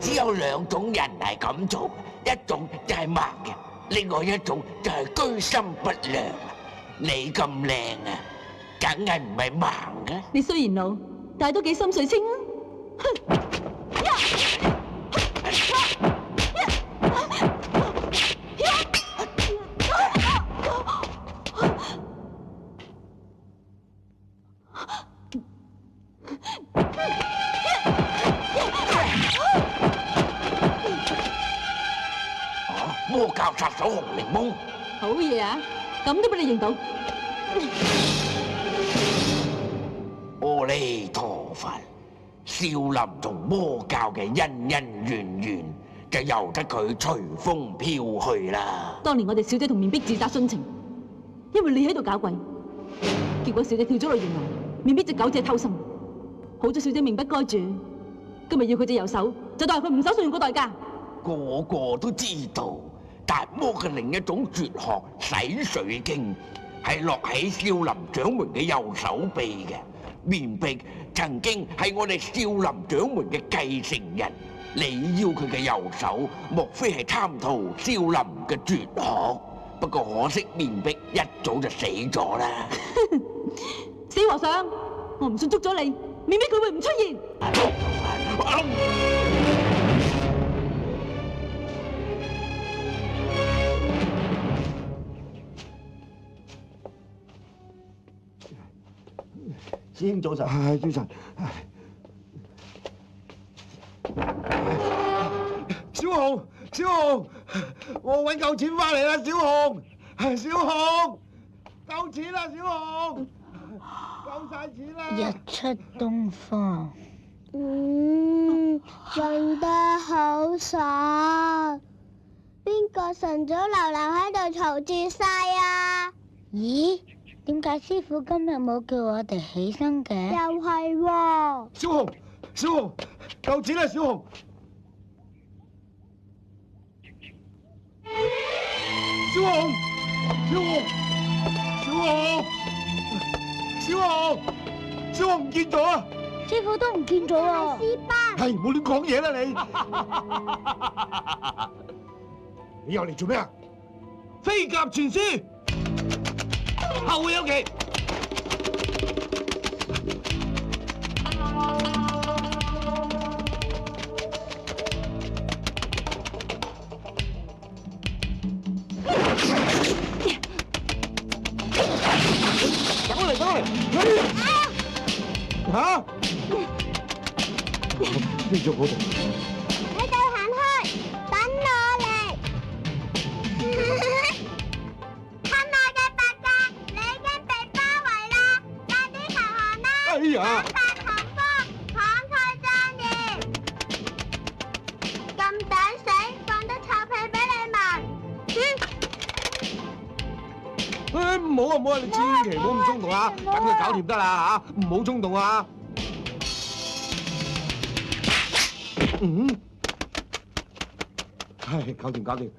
只有兩種人係咁做，一種就係盲嘅，另外一種就係居心不良。你咁靚啊，梗係唔係盲嘅。你雖然老，但係都幾心水清啊！魔教殺手紅檸檬，好嘢啊！咁都俾你認到。阿彌陀佛，少林同魔教嘅恩恩怨怨，就由得佢隨風飄去啦。當年我哋小姐同面壁自殺殉情，因為你喺度搞鬼，結果小姐跳咗落懸崖，面壁隻狗仔偷生。好咗小姐命不該絕，今日要佢隻右手，就當係佢吳手信用個代價。個個都知道達摩嘅另一種絕學洗水經係落喺少林掌門嘅右手臂嘅。面壁曾經係我哋少林掌門嘅繼承人，你要佢嘅右手，莫非係貪圖少林嘅絕學？不過可惜面壁一早就死咗啦。死和尚，我唔信捉咗你，面壁佢會唔出現。師兄早晨。係早晨。小紅，小紅，我揾夠錢翻嚟啦，小紅，小紅，夠錢啦，小紅，夠晒錢啦。日出東方。用得好爽，邊個晨早流流喺度嘈住晒啊？咦？點解師傅今日冇叫我哋起身嘅？又係喎。小紅，小紅，夠錢啦，小紅。小紅，小紅，小紅，小紅，小紅唔見咗啊！師傅都唔見咗啊！師伯，係，唔好亂講嘢啦你！你又嚟做咩啊？飛鴿傳書，後會有期。等我嚟，等我嚟！嚇！飛咗嗰度。你哋行開，等我嚟。呀！唐風，敞開張臉，咁抵死，放得臭屁俾你聞。唔好啊唔好啊！你千祈唔好咁衝動啊，等佢搞掂得啦嚇，唔好衝動啊！係搞掂搞掂。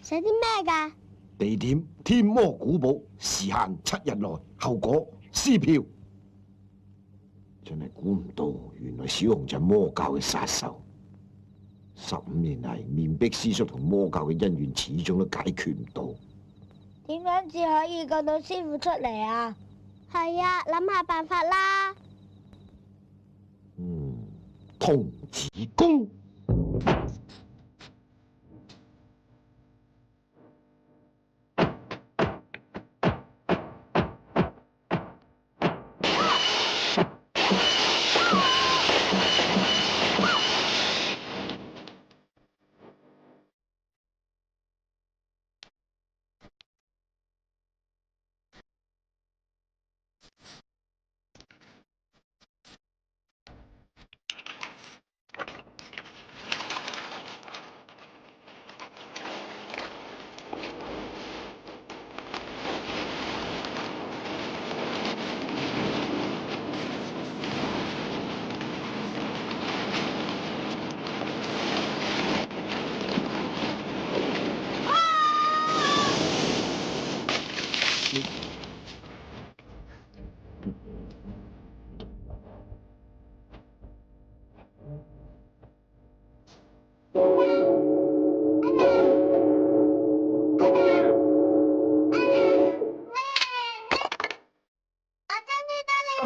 寫啲咩㗎？地點天魔古堡，時限7日內，後果撕票。真係估唔到，原來小紅就係魔教嘅殺手。15年嚟，面壁師叔同魔教嘅恩怨始終都解決唔到。點樣至可以救到師傅出嚟啊？係啊，諗下辦法啦。童子功。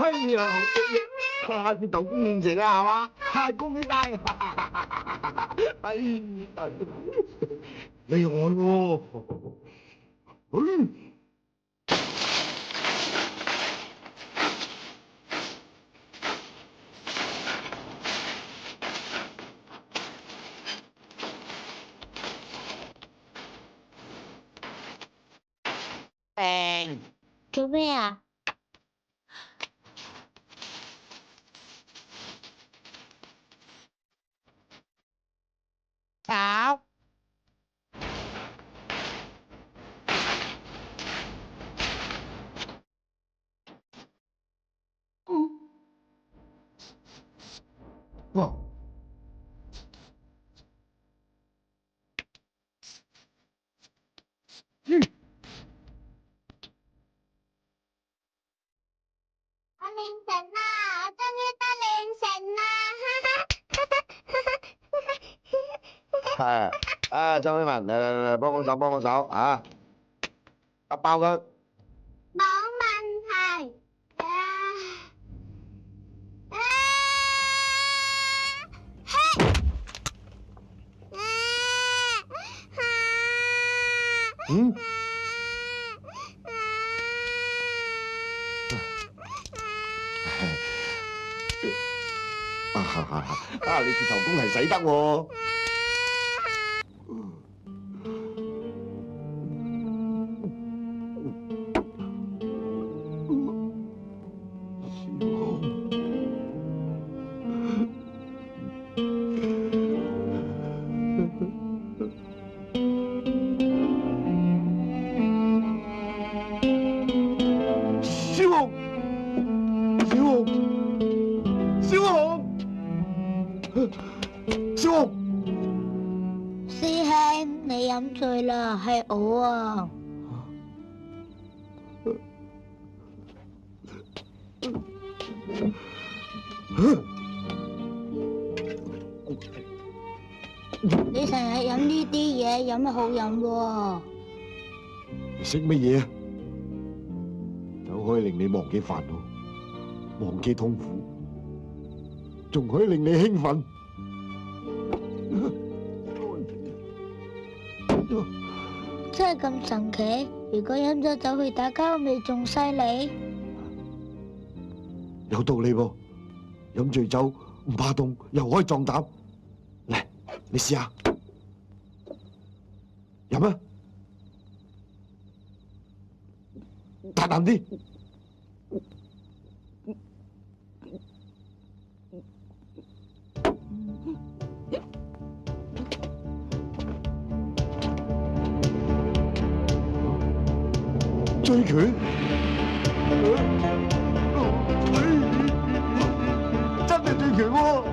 哎呀，下次豆公應承啊，係嘛？係恭喜晒！哎呀，厲害喎！做咩啊？搞。哇！我練成啦！我終於都練成啦！係周希文，嚟幫幫手啊！一包佢。冇問題。你鐵頭功係使得喎。小紅，師兄，你飲醉啦，係我啊！你成日飲呢啲嘢，有乜好飲喎？你識乜嘢啊？就可以令你忘記煩惱，忘記痛苦，仲可以令你興奮。真係咁神奇？如果飲咗酒去打交，咪仲犀利？有道理噃，飲醉酒唔怕凍，又可以壯膽。嚟，你試下飲啊！大啖啲。醉拳？真係醉拳喎！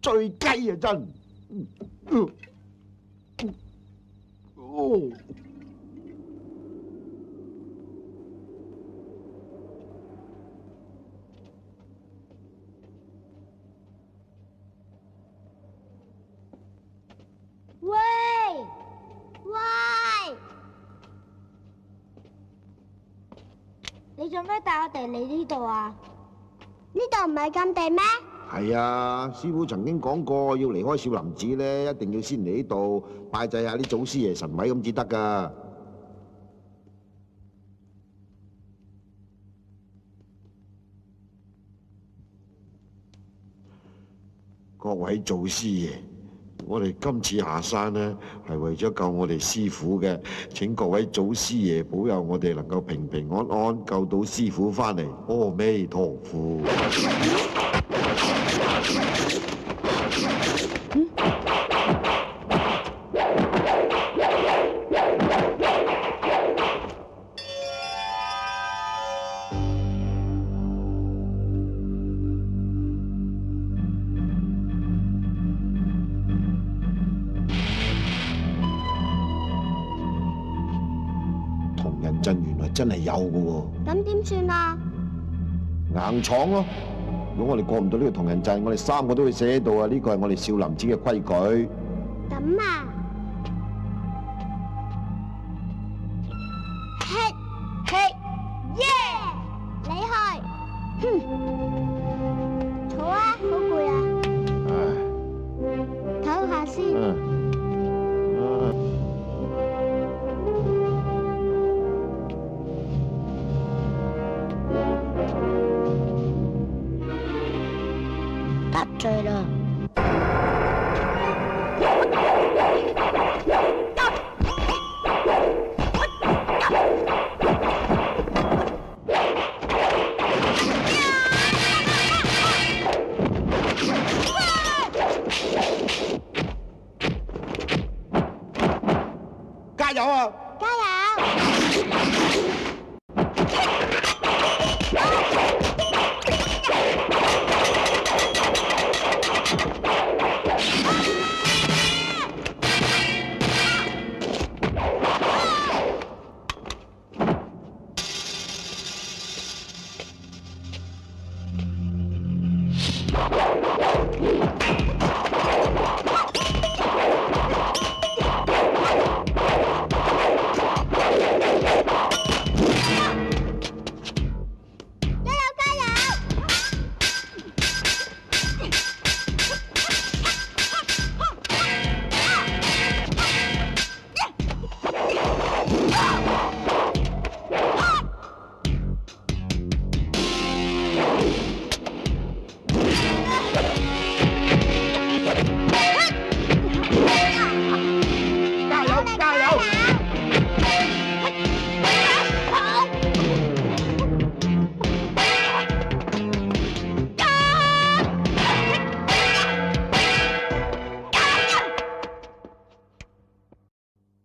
醉雞啊真！喂喂，你做咩帶我哋嚟呢度啊？呢度唔係禁地咩？係啊，師傅曾經講過，要離開少林寺咧，一定要先嚟呢度拜祭下啲祖師爺神位咁至得㗎。各位祖師爺，我哋今次下山呢，係為咗救我哋師傅嘅，請各位祖師爺保佑我哋能夠平平安安救到師傅返嚟。阿彌陀佛。同仁鎮原來真係有嘅喎，咁點算啊？硬闖咯！如果我哋過唔到呢個同仁鎮，我哋3個都會死喺度啊！呢個係我哋少林寺嘅規矩。咁啊！嘿，嘿，耶！你去，哼，坐啊，好攰啊，唞下先。得罪啦！加油啊！加油！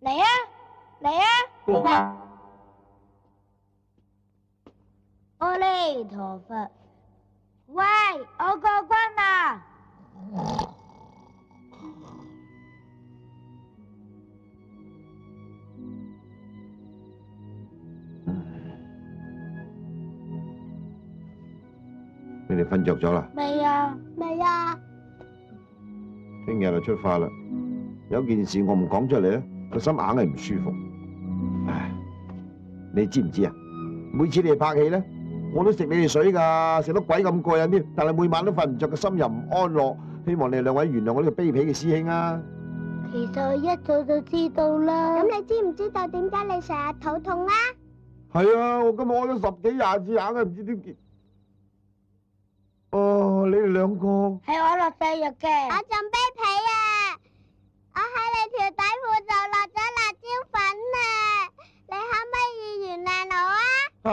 嚟啊！嚟啊！阿彌陀佛！喂，我過關啦！你哋瞓着咗啦？未啊，未啊！聽日就出發啦。有件事我唔講出嚟咧，個心硬係唔舒服。唉，你知唔知啊？每次你哋拍戲咧，我都食你哋水㗎，食得鬼咁過癮添。但係每晚都瞓唔着，個心又唔安樂。希望你哋兩位原諒我呢個卑鄙嘅師兄啊！其實我一早就知道啦。咁你知唔知道點解你成日肚痛啊？係啊，我今日屙咗10幾20次，硬係唔知點結。你哋兩個係我落地獄嘅。我仲卑鄙啊！我喺你條底褲度落咗辣椒粉啊！你可唔可以原諒我啊？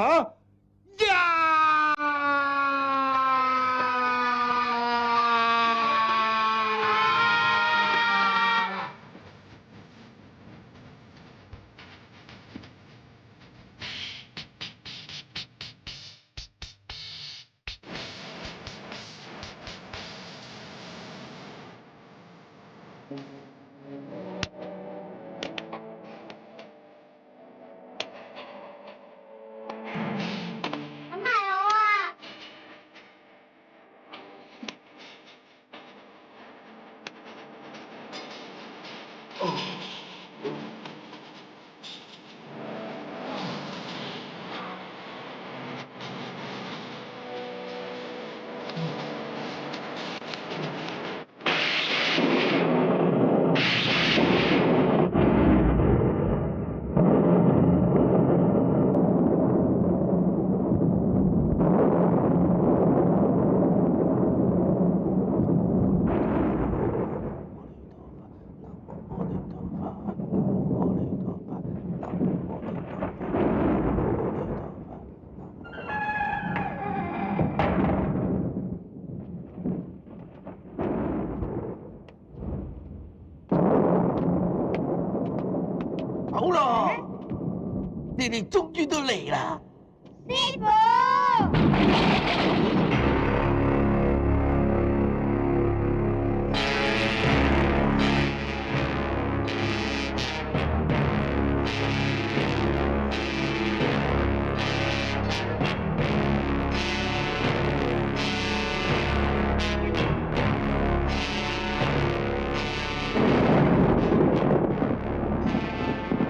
咁係我啊！好咯，你哋終於都嚟啦！師傅，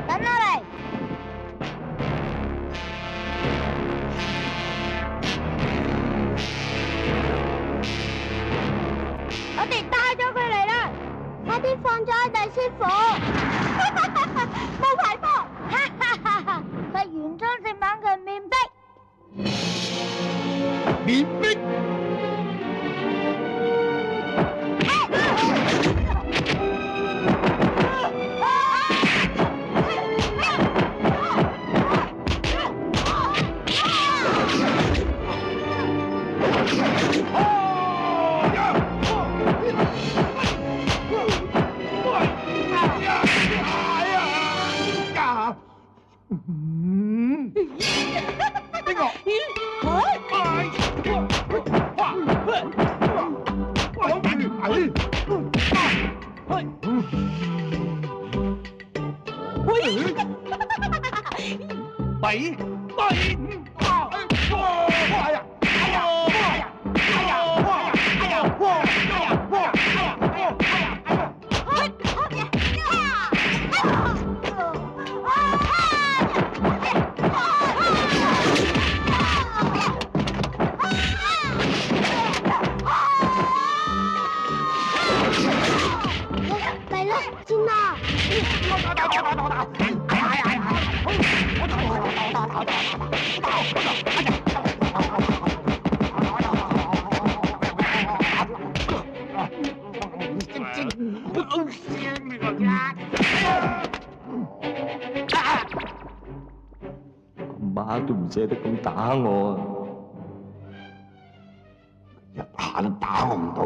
等我嚟。我哋帶咗佢嚟啦，快啲放咗我哋師傅！冇牌波，佢原裝食猛強面壁。面壁。嚟啦，戰啦！媽都唔捨得咁打我啊！一下都打我唔到。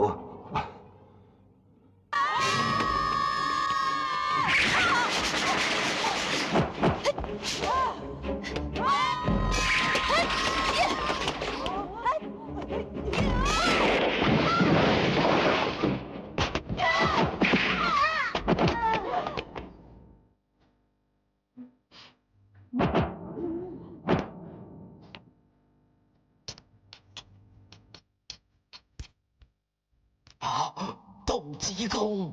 童子功，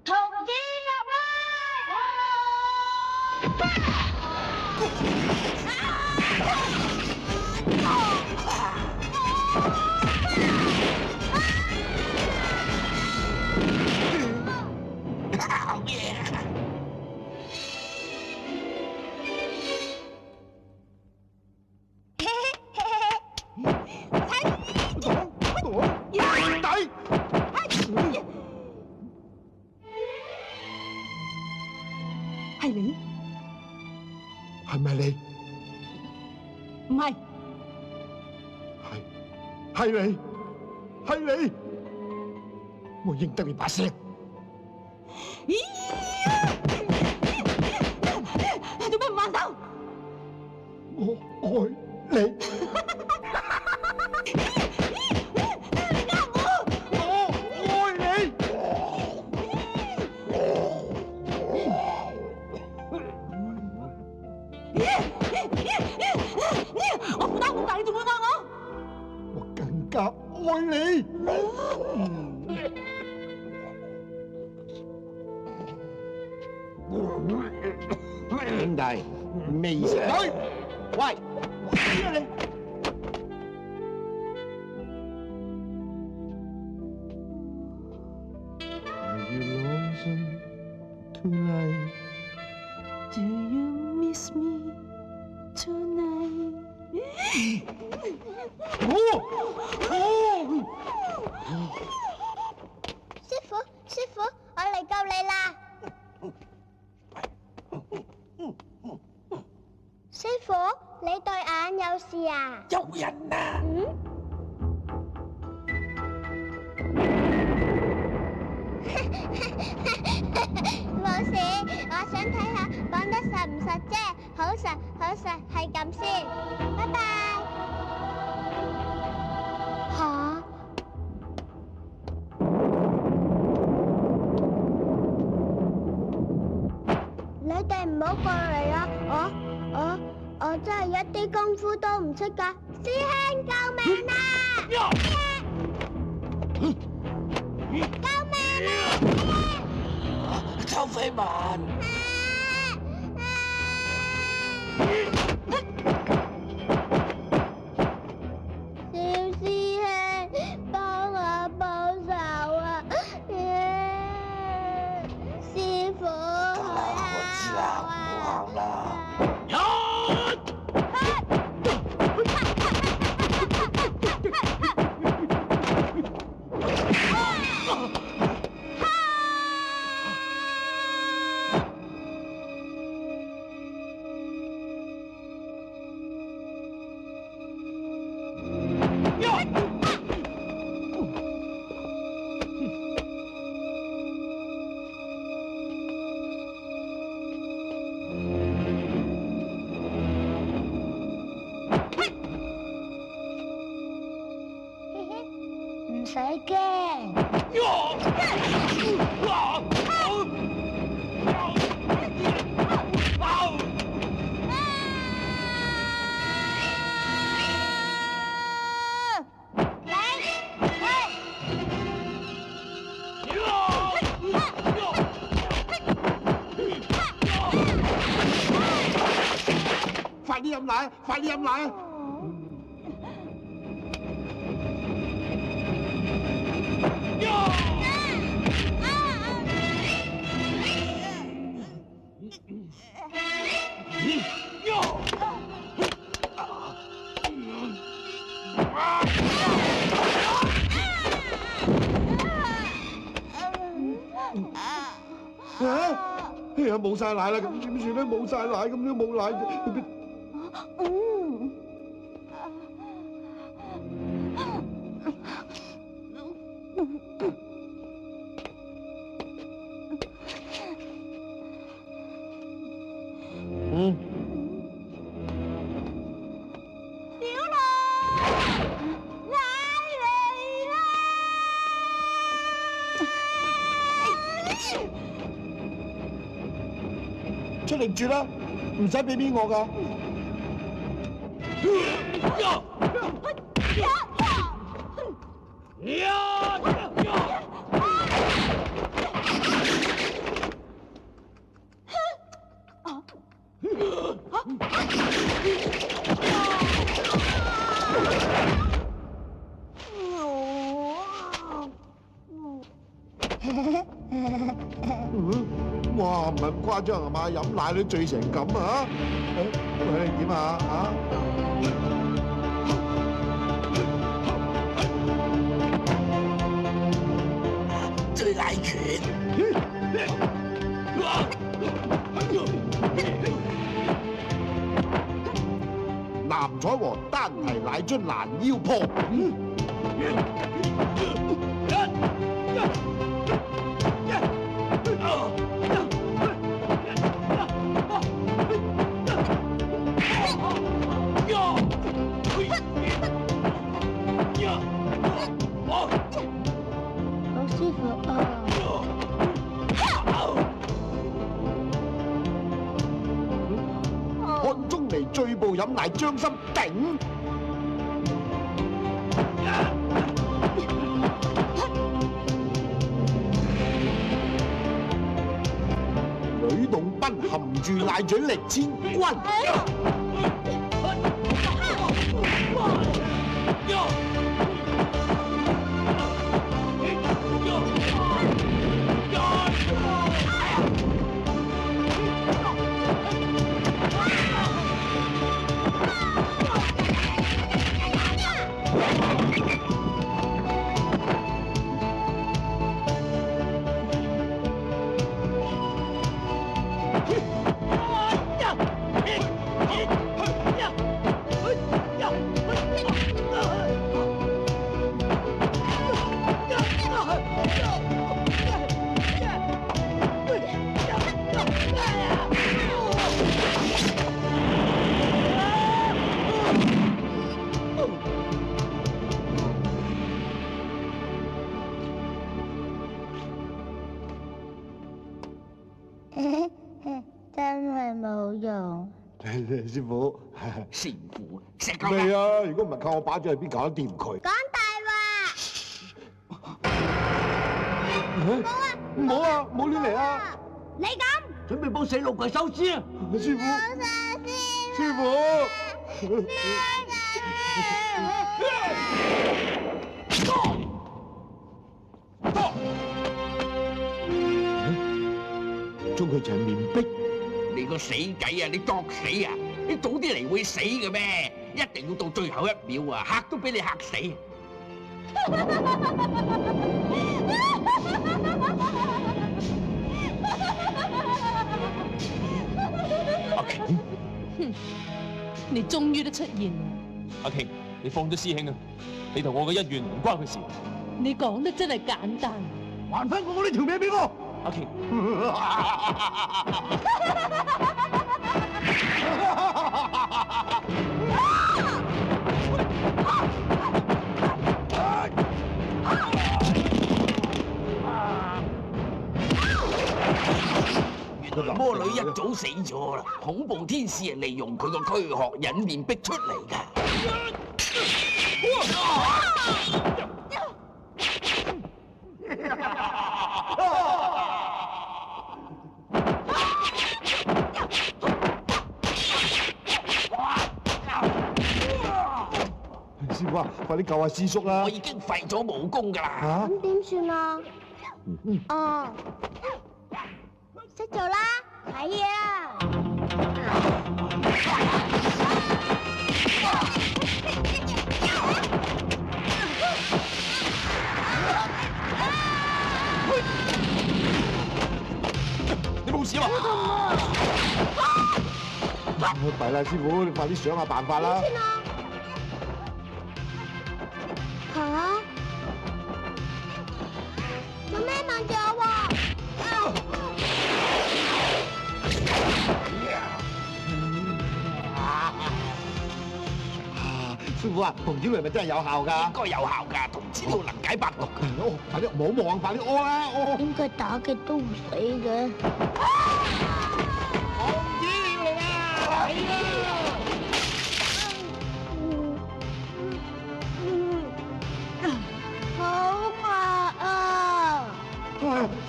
同志入啊嘢。係你？係咪你？唔係，係你，係你，我認得你把聲。做咩唔還手？我愛你。我負擔咁大，你仲會呃我？我更加愛你。兄弟，未食？喂！你Do you miss me tonight？ 師傅，師傅，我嚟救你啦！師傅，你對眼有事啊？有人啊！冇事，我想睇下講得實唔實啫，好實好實，係咁先，拜拜。吓？你哋唔好過嚟啊！我真係一啲功夫都唔識噶，師兄救命啊！救命啊！周飛文，小師兄，幫我報仇啊！師傅，我知啦，唔好喊啦。唔使驚。快啲飲奶，快啲飲奶！哎呀，冇晒奶啦，咁點算咧？冇晒奶，咁都冇奶。出力住啦，唔使俾面我噶。張係嘛？飲奶都醉成咁啊！喂，點啊？啊？醉奶拳。南彩和單提奶樽攔腰破。好舒服啊！漢中嚟醉步飲奶，將心頂。呂洞賓含住奶嘴力千鈞。真係冇用。師傅，師傅，石夠未啦！啊！如果唔係靠我把嘴，去邊搞得掂佢？講大話。唔好啊！唔好亂嚟啊！你咁準備幫死路鬼收屍啊！師傅，師傅。中佢就係面壁。你個死計啊！你作死啊！你早啲嚟會死嘅咩？一定要到最後一秒啊！嚇都俾你嚇死！阿瓊，你終於都出現啦！阿瓊，你放咗師兄啊！你同我嘅恩怨唔關佢事。你講得真係簡單。還翻我呢條命俾我！阿瓊，原來魔女一早死咗啦，恐怖天使係利用佢個軀殼引面逼出嚟㗎。師傅啊，快啲救下師叔啦！我已經廢咗武功㗎啦。嚇！咁點算啊？哦，識做啦，睇嘢啦。你冇事嘛？弊啦，師傅，你快啲想下辦法啦！嚇？做咩望住我喎？師傅啊，紅椒係咪真係有效㗎？應該有效㗎，同資料能解百毒。哦，快啲唔好望，快啲屙啦！屙！點解打極都唔死嘅？好辣啊！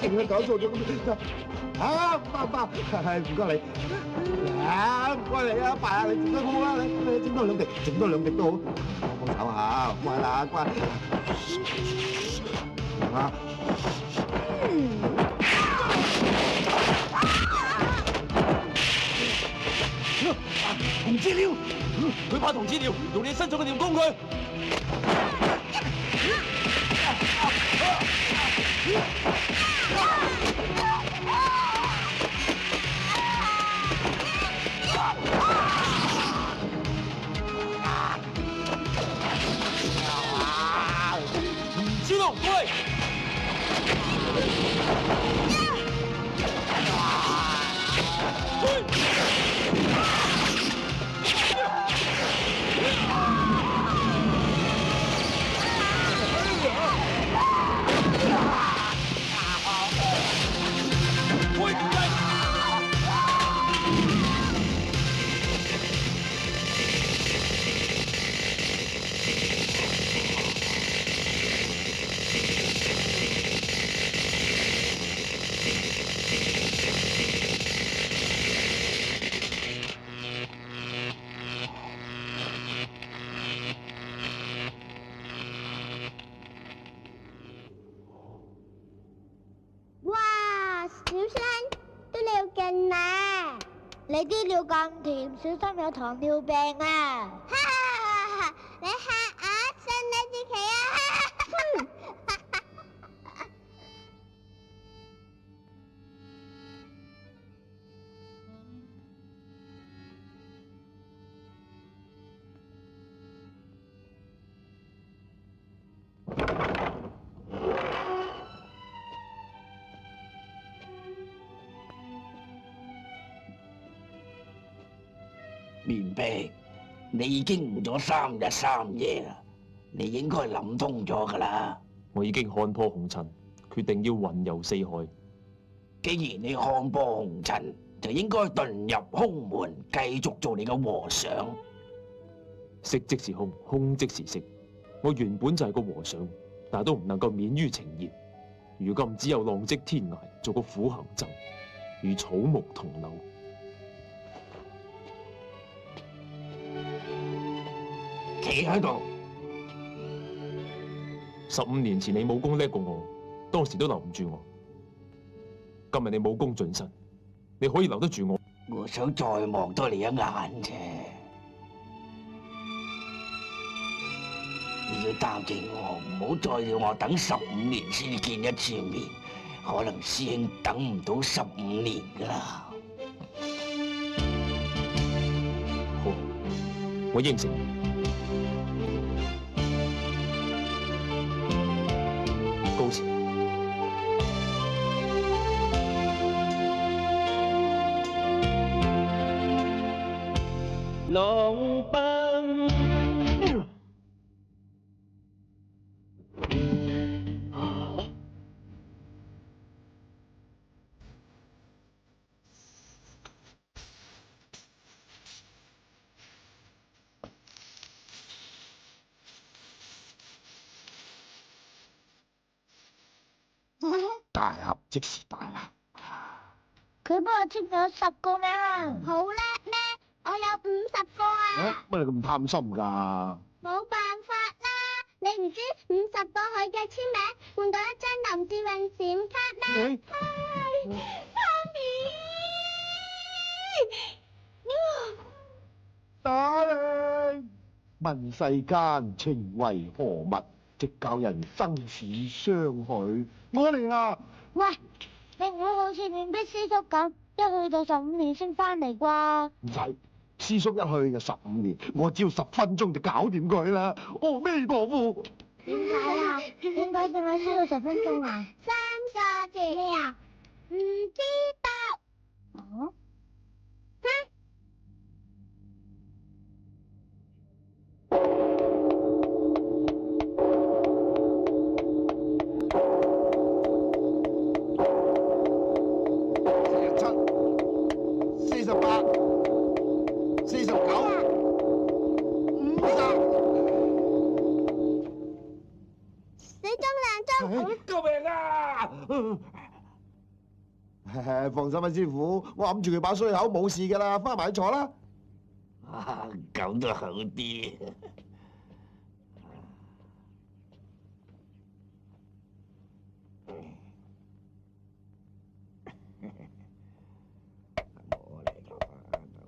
成日搞錯咗咁，爸，係唔該你，唔該你啊，爸，你整得好啦，你整多兩滴，整多兩滴都好，幫手下，乖啦，乖，啊！童子鳥，佢怕童子鳥，用你身上嘅電攻佢。小龍龜。你啲尿咁甜，小心有糖尿病啊！你嚇我，信你自己啊！面壁，你已經誤咗3日3夜啦，你應該諗通咗噶啦。我已經看破紅塵，決定要雲遊四海。既然你看破紅塵，就應該遁入空門，繼續做你嘅和尚。色即是空，空即是色。我原本就係個和尚，但都唔能夠免於情業。如今只有浪跡天涯，做個苦行僧，與草木同流。企喺度。15年前你武功叻過我，當時都留唔住我。今日你武功盡失，你可以留得住我。我想再望多你一眼啫。你要答應我，唔好再要我等15年先見一次面，可能師兄等唔到15年噶啦。好，我應承你。告辭。龍奔。大俠即是大俠。佢幫我簽咗10個名啊！好叻咩？我有50個啊！乜你咁貪心㗎？冇辦法啦，你唔知50個佢嘅簽名換到一張林志穎閃卡咩？媽咪，打你！問世間情為何物，直教人生死相許。我嚟啦！喂，你唔會好似面壁師叔咁，一去到15年先翻嚟啩？唔使，師叔一去就15年，我只要10分鐘就搞掂佢啦。阿彌陀佛。點解啊？點解淨係需要10分鐘啊3個字咩啊？唔知道。哦。救命啊！放心啦，師傅，我揞住佢把衰口冇事㗎啦，翻埋去坐啦。啊，咁都好啲。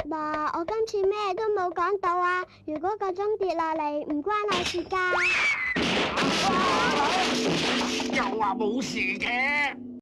爸，我今次咩都冇講到啊！如果個鐘跌落嚟，唔關我事㗎。又話冇事嘅。